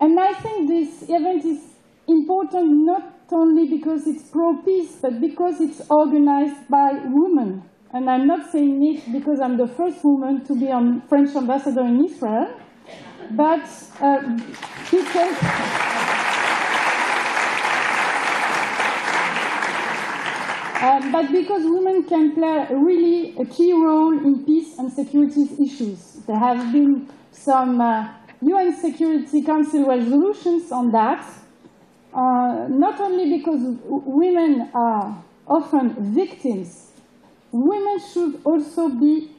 I think this event is important not only because it's pro-peace, but because it's organized by women. And I'm not saying it because I'm the first woman to be on French ambassador in Israel, but because women can play really a key role in peace and security issues. There have been some UN Security Council resolutions on that, not only because women are often victims. Women should also be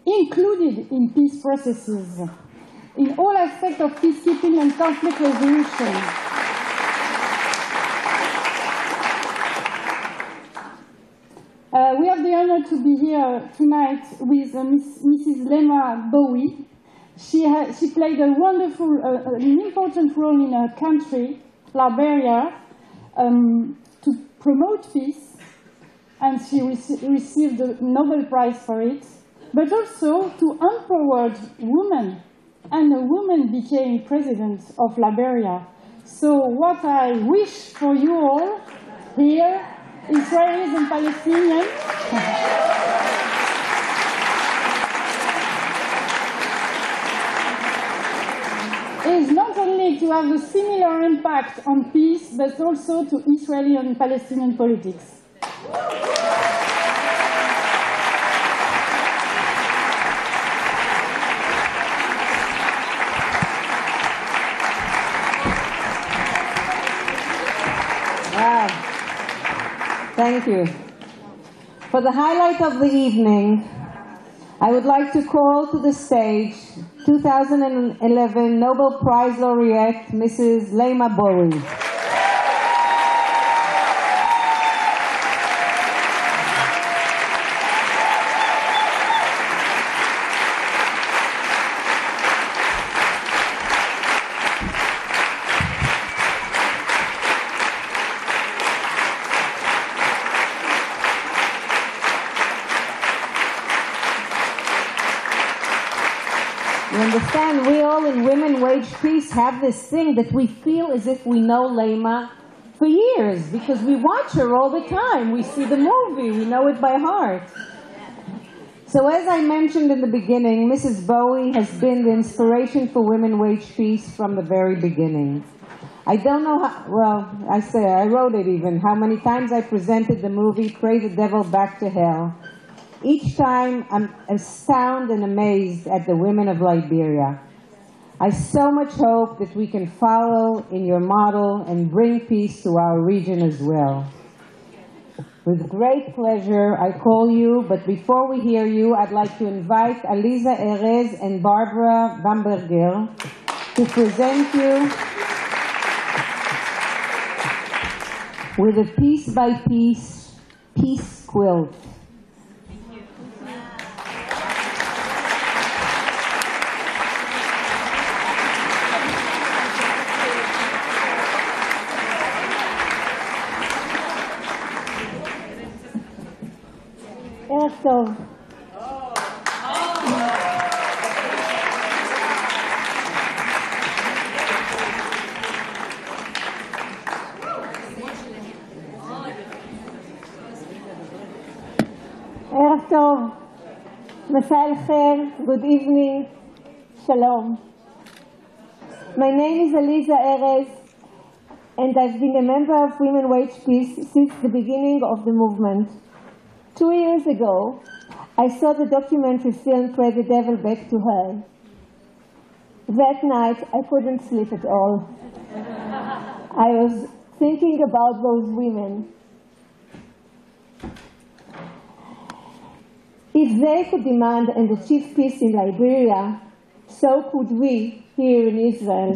included in peace processes, in all aspects of peacekeeping and conflict resolution. We have the honor to be here tonight with Mrs. Lema Bowie. She played a wonderful, an important role in her country, Liberia, to promote peace, and she received the Nobel Prize for it, but also to empower women, and a woman became president of Liberia. So what I wish for you all here, Israelis and Palestinians, is not only to have a similar impact on peace, but also to Israeli and Palestinian politics. Wow. Thank you. For the highlight of the evening, I would like to call to the stage 2011 Nobel Prize laureate, Mrs. Lema Bowie. You understand, we all in Women Wage Peace have this thing that we feel as if we know Lema for years because we watch her all the time. We see the movie, we know it by heart. So as I mentioned in the beginning, Mrs. Bowie has been the inspiration for Women Wage Peace from the very beginning. I don't know how, well, I wrote it even, how many times I presented the movie Pray the Devil Back to Hell. Each time, I'm astounded and amazed at the women of Liberia. I so much hope that we can follow in your model and bring peace to our region as well. With great pleasure, I call you, but before we hear you, I'd like to invite Aliza Erez and Barbara Bamberger to present you with a piece by piece peace quilt. ערב טוב. ערב טוב. מסע אל חיר. Good evening. Shalom. My name is Aliza Erez, and I've been a member of Women Wage Peace since the beginning of the movement. 2 years ago, I saw the documentary film Pray the Devil Back to Hell. That night, I couldn't sleep at all. I was thinking about those women. If they could demand and achieve peace in Liberia, so could we here in Israel.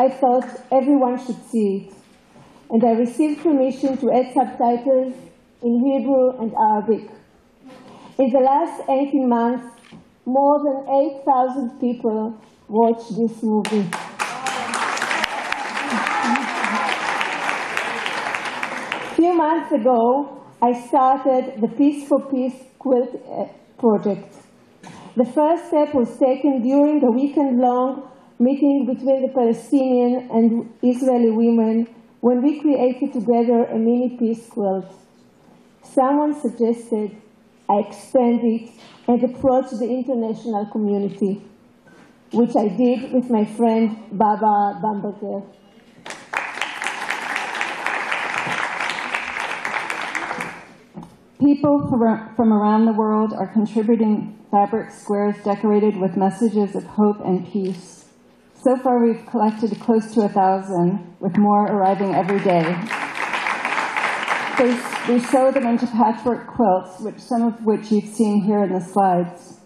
I thought everyone should see it, and I received permission to add subtitles in Hebrew and Arabic. In the last 18 months, more than 8,000 people watched this movie. A few months ago, I started the Peace for Peace quilt project. The first step was taken during a weekend-long meeting between the Palestinian and Israeli women when we created together a mini peace quilt. Someone suggested I expand it and approach the international community, which I did with my friend Barbara Bamberger. People from around the world are contributing fabric squares decorated with messages of hope and peace. So far, we've collected close to 1,000, with more arriving every day. We sew them into patchwork quilts, some of which you've seen here in the slides.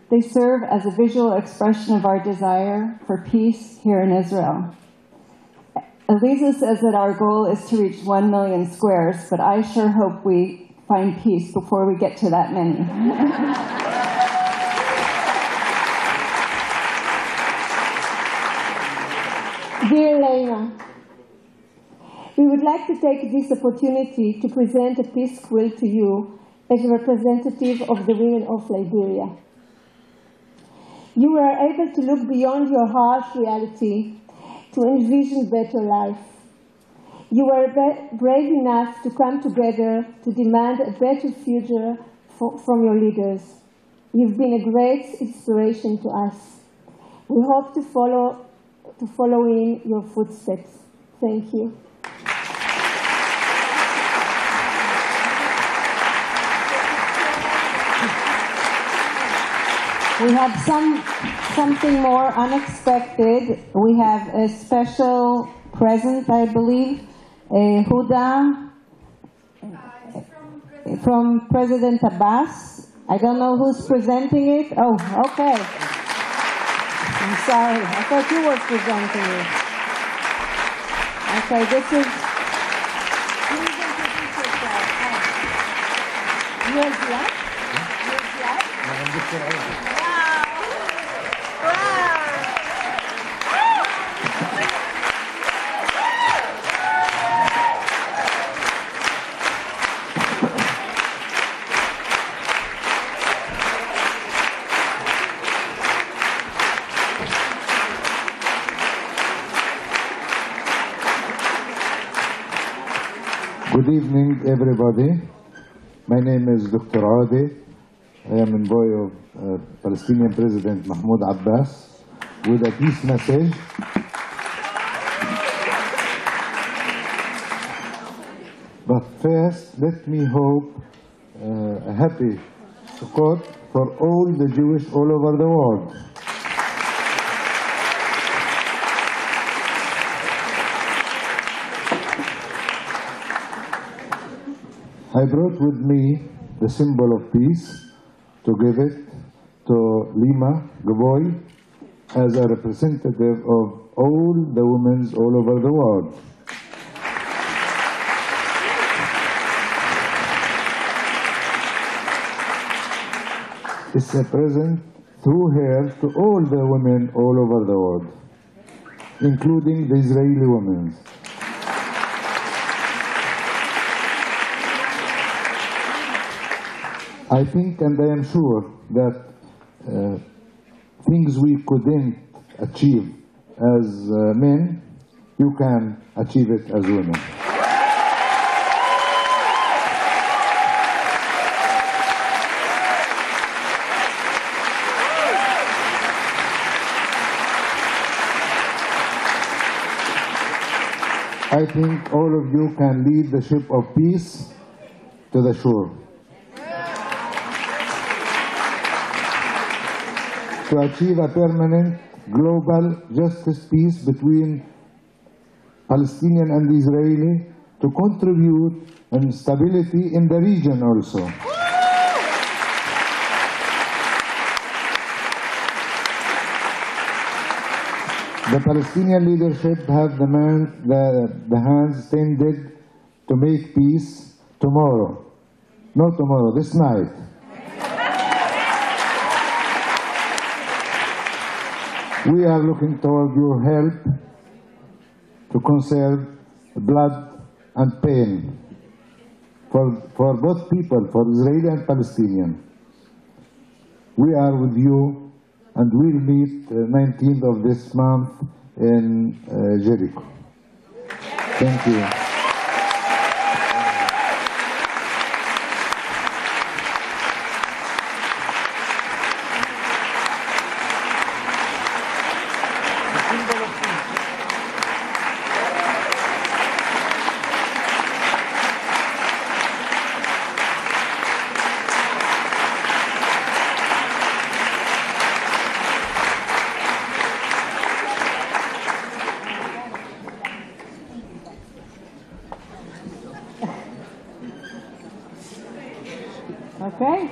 They serve as a visual expression of our desire for peace here in Israel. Elisa says that our goal is to reach 1 million squares, but I sure hope we find peace before we get to that many. Dear Leima, we would like to take this opportunity to present a peace quilt to you as a representative of the women of Liberia. You were able to look beyond your harsh reality to envision better life. You were brave enough to come together to demand a better future from your leaders. You've been a great inspiration to us. We hope to follow in your footsteps. Thank you. We have something more unexpected. We have a special present, I believe. Huda from President Abbas. I don't know who's presenting it. Oh, okay. I'm sorry. I thought you were presenting it. Okay, this is... Please introduce yourself. Yours left? Yours left? Good evening, everybody. My name is Dr. Adi. I am envoy of Palestinian President Mahmoud Abbas with a peace message. But first, let me hope a happy Sukkot for all the Jewish all over the world. I brought with me the symbol of peace to give it to Leima Gboy as a representative of all the women all over the world. It's a present through her to all the women all over the world, including the Israeli women. I think and I am sure that things we couldn't achieve as men, you can achieve it as women. I think all of you can lead the ship of peace to the shore. To achieve a permanent global justice peace between Palestinian and Israeli, to contribute in stability in the region also. The Palestinian leadership have the hands tended to make peace tomorrow. Not tomorrow, this night. We are looking toward your help to conserve blood and pain for both people, for Israeli and Palestinian. We are with you, and we'll meet 19th of this month in Jericho. Thank you. Okay.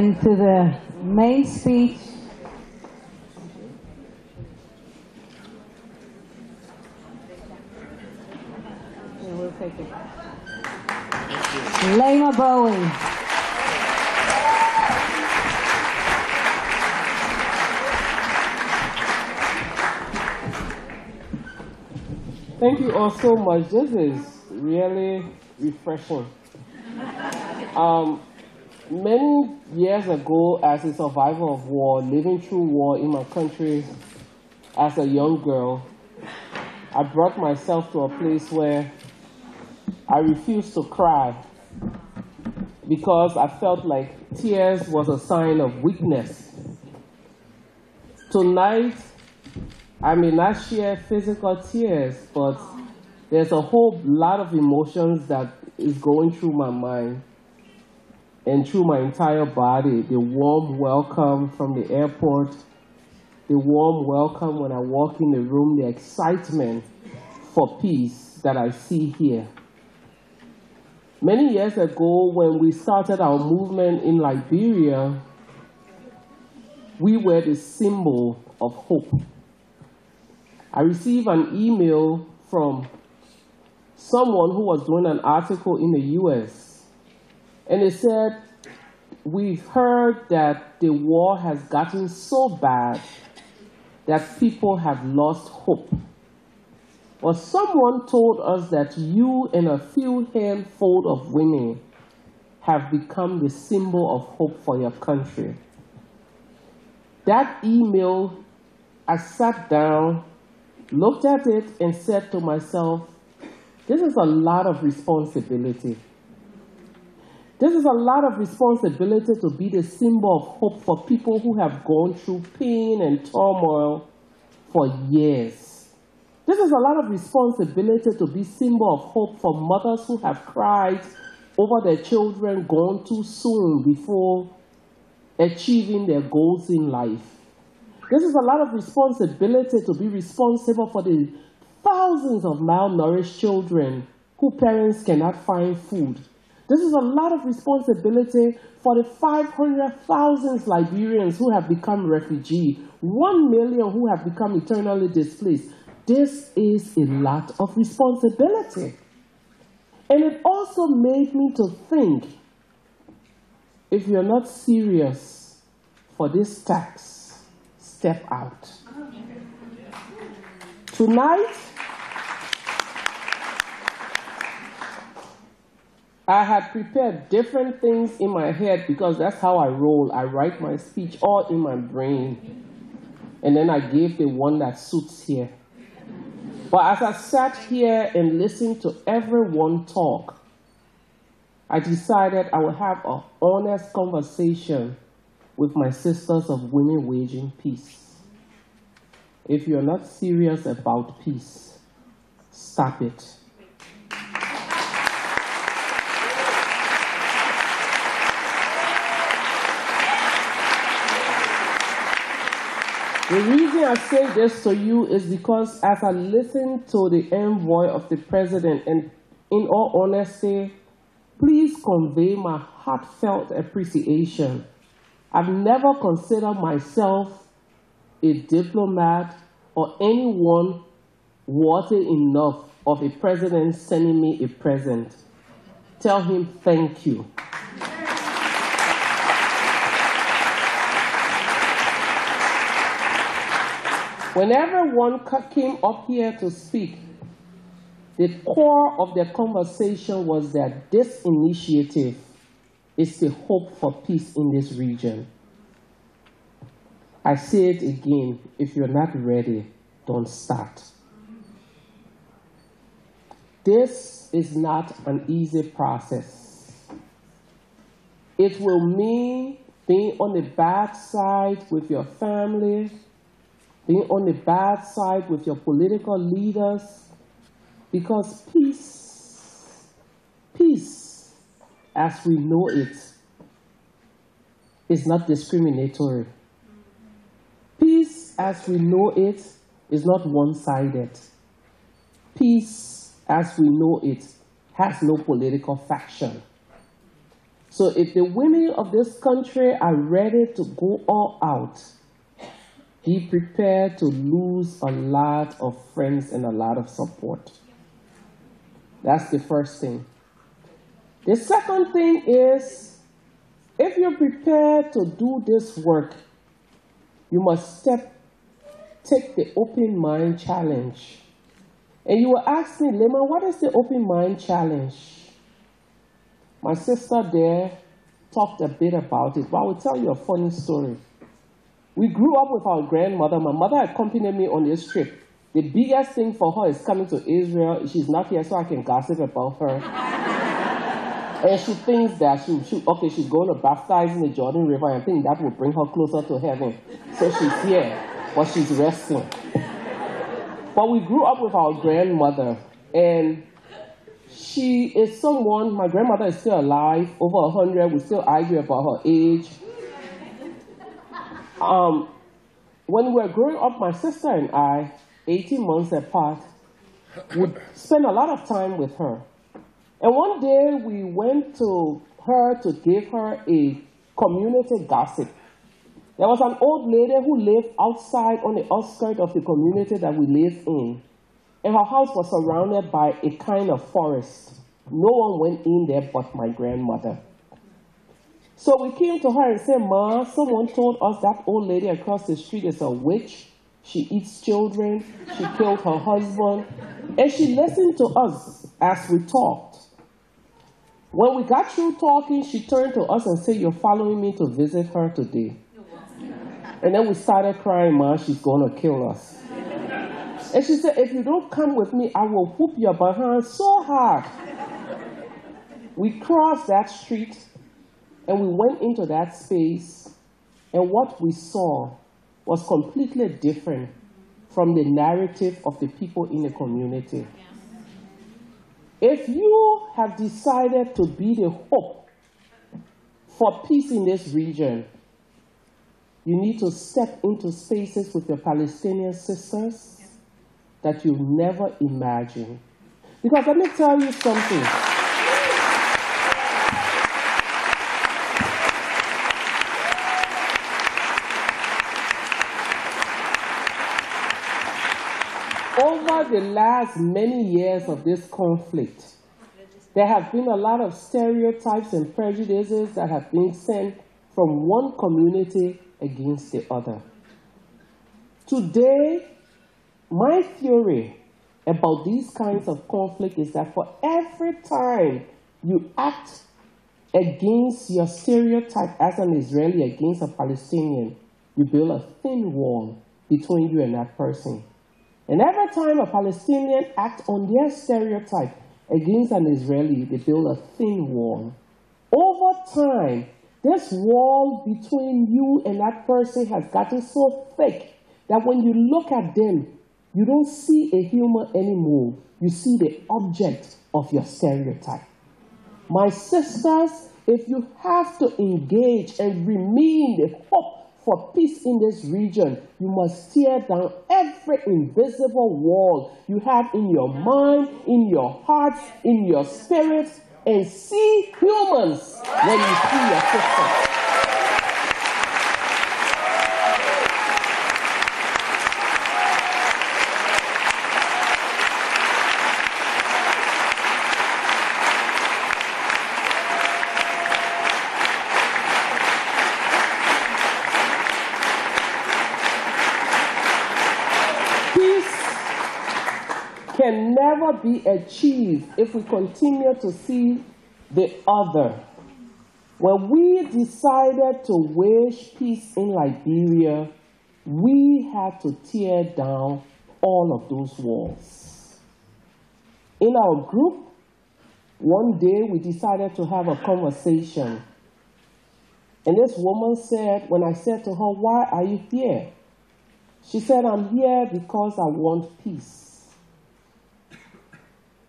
And to the main speech, we'll take it. Lema Bowie. Thank you all so much. This is really refreshing. Many years ago, as a survivor of war, living through war in my country as a young girl, I brought myself to a place where I refused to cry because I felt like tears was a sign of weakness. Tonight, I may not share physical tears, but there's a whole lot of emotions that is going through my mind and through my entire body. The warm welcome from the airport, the warm welcome when I walk in the room, the excitement for peace that I see here. Many years ago, when we started our movement in Liberia, we were the symbol of hope. I received an email from someone who was doing an article in the US, and it said, we've heard that the war has gotten so bad that people have lost hope. But someone told us that you and a few handful of women have become the symbol of hope for your country. That email, I sat down, looked at it, and said to myself, this is a lot of responsibility. This is a lot of responsibility to be the symbol of hope for people who have gone through pain and turmoil for years. This is a lot of responsibility to be symbol of hope for mothers who have cried over their children gone too soon before achieving their goals in life. This is a lot of responsibility to be responsible for the thousands of malnourished children whose parents cannot find food. This is a lot of responsibility for the 500,000 Liberians who have become refugees, 1 million who have become eternally displaced. This is a lot of responsibility. And it also made me to think, if you're not serious for this tax, step out. Tonight, I had prepared different things in my head because that's how I roll. I write my speech all in my brain. And then I gave the one that suits here. But as I sat here and listened to everyone talk, I decided I would have an honest conversation with my sisters of Women Waging Peace. If you're not serious about peace, stop it. The reason I say this to you is because as I listen to the envoy of the president, and in all honesty, please convey my heartfelt appreciation. I've never considered myself a diplomat or anyone worthy enough of a president sending me a present. Tell him thank you. Whenever one came up here to speak, the core of their conversation was that this initiative is the hope for peace in this region. I say it again, if you're not ready, don't start. This is not an easy process. It will mean being on the bad side with your family, being on the bad side with your political leaders, because peace, as we know it, is not discriminatory. Peace, as we know it, is not one-sided. Peace, as we know it, has no political faction. So if the women of this country are ready to go all out, be prepared to lose a lot of friends and a lot of support. That's the first thing. The second thing is, if you're prepared to do this work, you must take the Open Mind Challenge. And you will ask me, Lema, what is the Open Mind Challenge? My sister there talked a bit about it, but I will tell you a funny story. We grew up with our grandmother. My mother accompanied me on this trip. The biggest thing for her is coming to Israel. She's not here so I can gossip about her. And she thinks that she's going to baptize in the Jordan River, and I think that will bring her closer to heaven. So she's here, but she's resting. But we grew up with our grandmother, and she is someone, my grandmother is still alive, over 100. We still argue about her age. When we were growing up, my sister and I, 18 months apart, would spend a lot of time with her. And one day we went to her to give her a community gossip. There was an old lady who lived outside on the outskirts of the community that we lived in. And her house was surrounded by a kind of forest. No one went in there but my grandmother. So we came to her and said, Ma, someone told us that old lady across the street is a witch. She eats children. She killed her husband. And she listened to us as we talked. When we got through talking, she turned to us and said, you're following me to visit her today. And then we started crying, Ma, she's going to kill us. And she said, if you don't come with me, I will whoop your behind so hard. We crossed that street, and we went into that space, and what we saw was completely different from the narrative of the people in the community. If you have decided to be the hope for peace in this region, you need to step into spaces with your Palestinian sisters that you never imagined. Because let me tell you something. Over the last many years of this conflict, there have been a lot of stereotypes and prejudices that have been sent from one community against the other. Today, my theory about these kinds of conflict is that for every time you act against your stereotype as an Israeli against a Palestinian, you build a thin wall between you and that person. And every time a Palestinian acts on their stereotype against an Israeli, they build a thin wall. Over time, this wall between you and that person has gotten so thick that when you look at them, you don't see a human anymore. You see the object of your stereotype. My sisters, if you have to engage and remain the hope for peace in this region, you must tear down every invisible wall you have in your mind, in your heart, in your spirit, and see humans when you see your sisters. Can never be achieved if we continue to see the other. When we decided to wage peace in Liberia, we had to tear down all of those walls. In our group, one day we decided to have a conversation. And this woman said, when I said to her, why are you here? She said, I'm here because I want peace.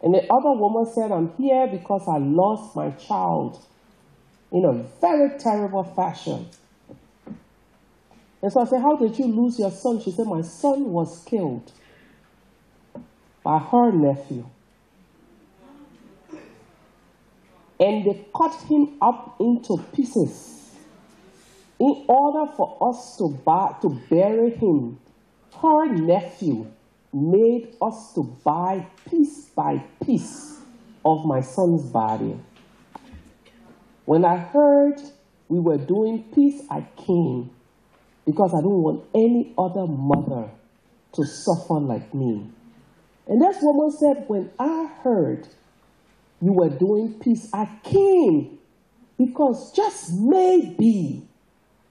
And the other woman said, I'm here because I lost my child in a very terrible fashion. And so I said, how did you lose your son? She said, my son was killed by her nephew. and they cut him up into pieces. In order for us to bury him, her nephew made us to buy piece by piece of my son's body. When I heard we were doing peace, I came because I don't want any other mother to suffer like me. And that woman said, when I heard you were doing peace, I came because just maybe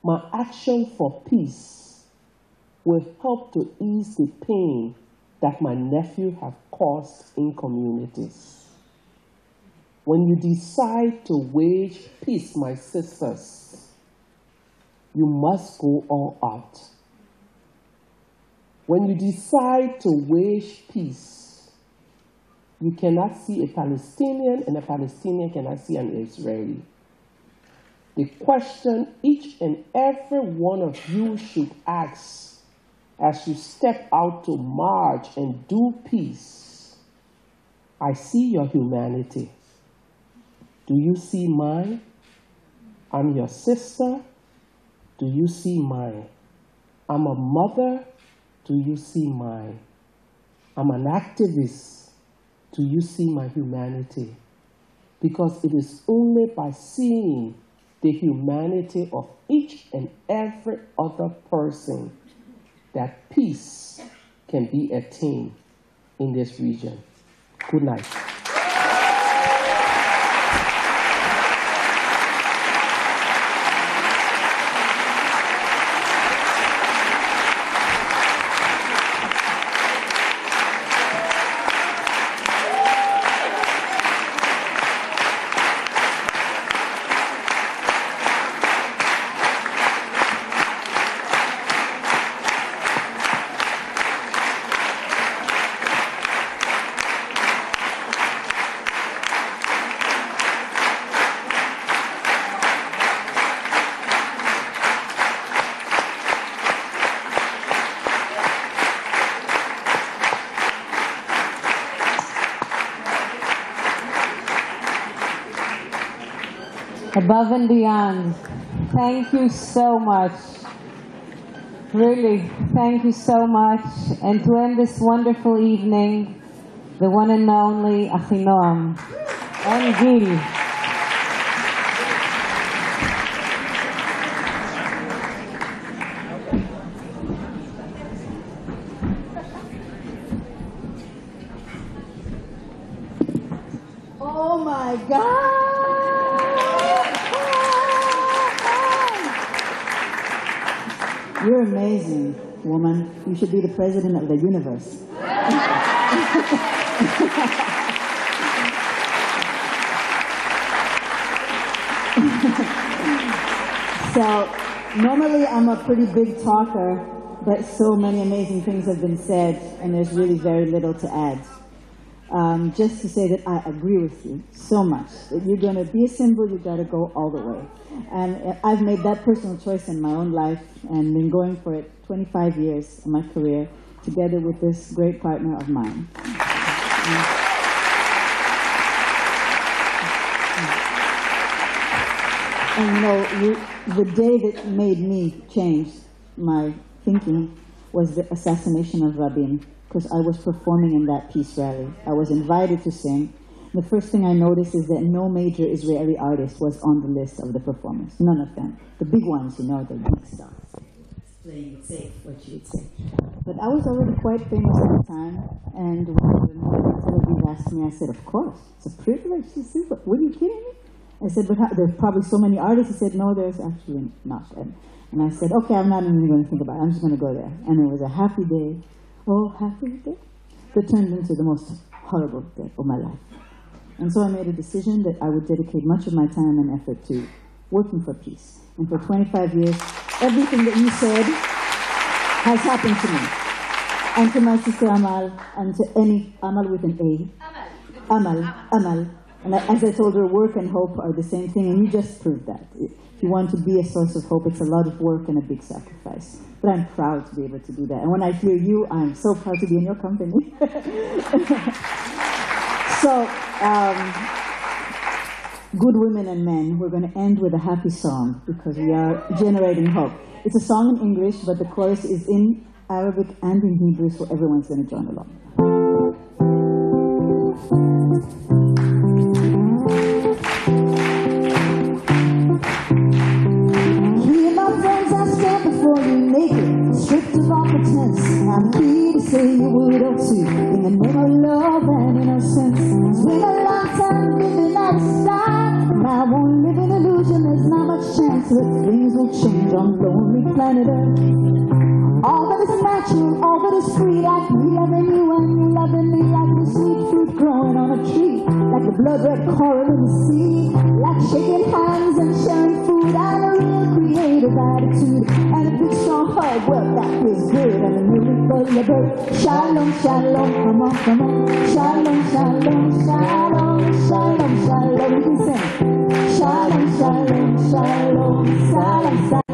my action for peace will help to ease the pain that my nephew have caused in communities. When you decide to wage peace, my sisters, you must go all out. When you decide to wage peace, you cannot see a Palestinian and a Palestinian cannot see an Israeli. The question each and every one of you should ask as you step out to march and do peace, I see your humanity. Do you see mine? I'm your sister. Do you see mine? I'm a mother. Do you see mine? I'm an activist. Do you see my humanity? Because it is only by seeing the humanity of each and every other person that peace can be attained in this region. Good night. Above and beyond, thank you so much. Really, thank you so much. And to end this wonderful evening, the one and only Achinoam and Gil. Oh my God! You're amazing, woman. You should be the president of the universe. So, normally I'm a pretty big talker, but so many amazing things have been said, and there's really very little to add. Just to say that I agree with you so much. If you're going to be a symbol, you've got to go all the way. And I've made that personal choice in my own life and been going for it 25 years in my career, together with this great partner of mine. And you know, the day that made me change my thinking was the assassination of Rabin, because I was performing in that peace rally. I was invited to sing. The first thing I noticed is that no major Israeli artist was on the list of the performers. None of them. The big ones, you know, the big stars. Playing it safe, what you would say. But I was already quite famous at the time, and when Tel Aviv asked me, I said, of course, it's a privilege to see, but were you kidding me? I said, but there's probably so many artists. He said, no, there's actually not. And I said, okay, I'm not even going to think about it. I'm just going to go there. And it was a happy day. Oh, happy day. That turned into the most horrible day of my life. And so I made a decision that I would dedicate much of my time and effort to working for peace. And for 25 years, everything that you said has happened to me. And to my sister Amal, and to any Amal with an A. Amal. And as I told her, work and hope are the same thing, and you just proved that. If you want to be a source of hope, it's a lot of work and a big sacrifice. But I'm proud to be able to do that. And when I hear you, I'm so proud to be in your company. So, good women and men, we're going to end with a happy song because we are generating hope. It's a song in English, but the chorus is in Arabic and in Hebrew, so everyone's going to join along. Here, my friends, I stand before you naked, stripped of all pretense. I'm here to say you would all see, in the name of love and innocence. It's been a long time living out of sight. I won't live in illusion, there's not much chance that things will change on lonely planet Earth. All that is natural, all that is free, like me loving you and you loving me, like the sweet fruit growing on a tree, like the blood-red coral in the sea, like shaking hands and sharing food, and a real creative attitude, and a big strong hug, well that feels good, and a miracle of birth. Shalom, shalom, come on, come on. Shalom, shalom, shalom, shalom, shalom. You can sing. Shalom, shalom, shalom, salam, salam.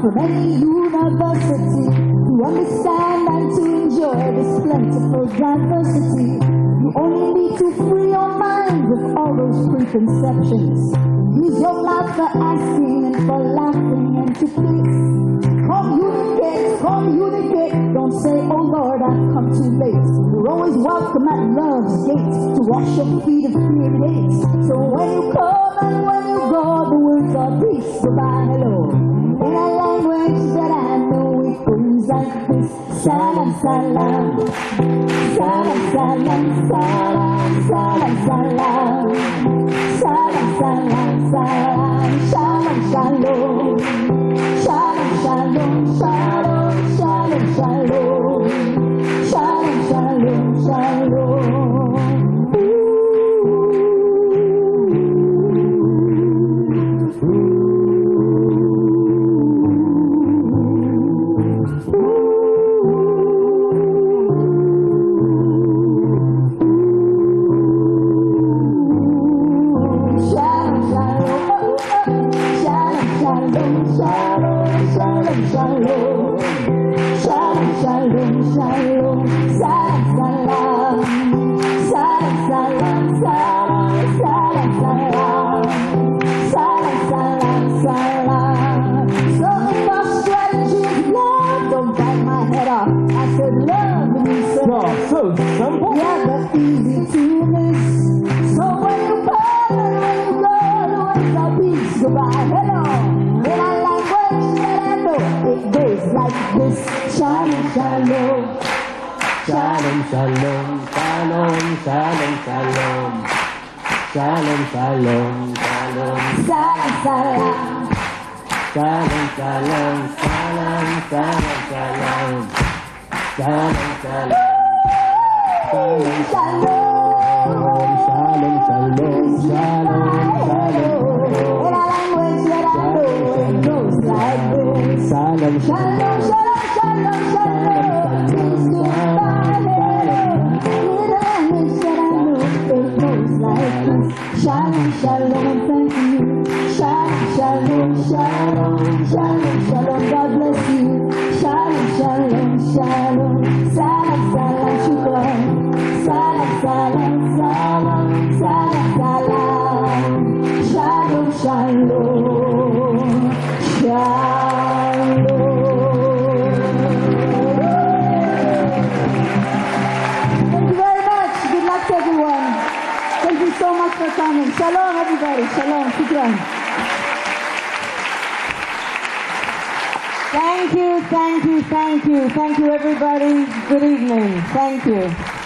From any university to understand and to enjoy this plentiful diversity. You only need to free your mind of all those preconceptions. Use your mouth for asking and for laughing and to kiss. Communicate, don't say, oh Lord, I've come too late. You're always welcome at love's gate to wash your feet of fear and hate. So when you come and when you go, the words are peace, goodbye, hello. In a language that I know, it goes like this. Salam, salam. Salam, salam, salam, salam, salam. Salam, salam, salam. Shalom, shalom. Shalom, shalom, shalom, shalom, shalom. Shalom, shalom, shalom. Shalom, everybody. Shalom. Shukran. Thank you, everybody. Good evening. Thank you.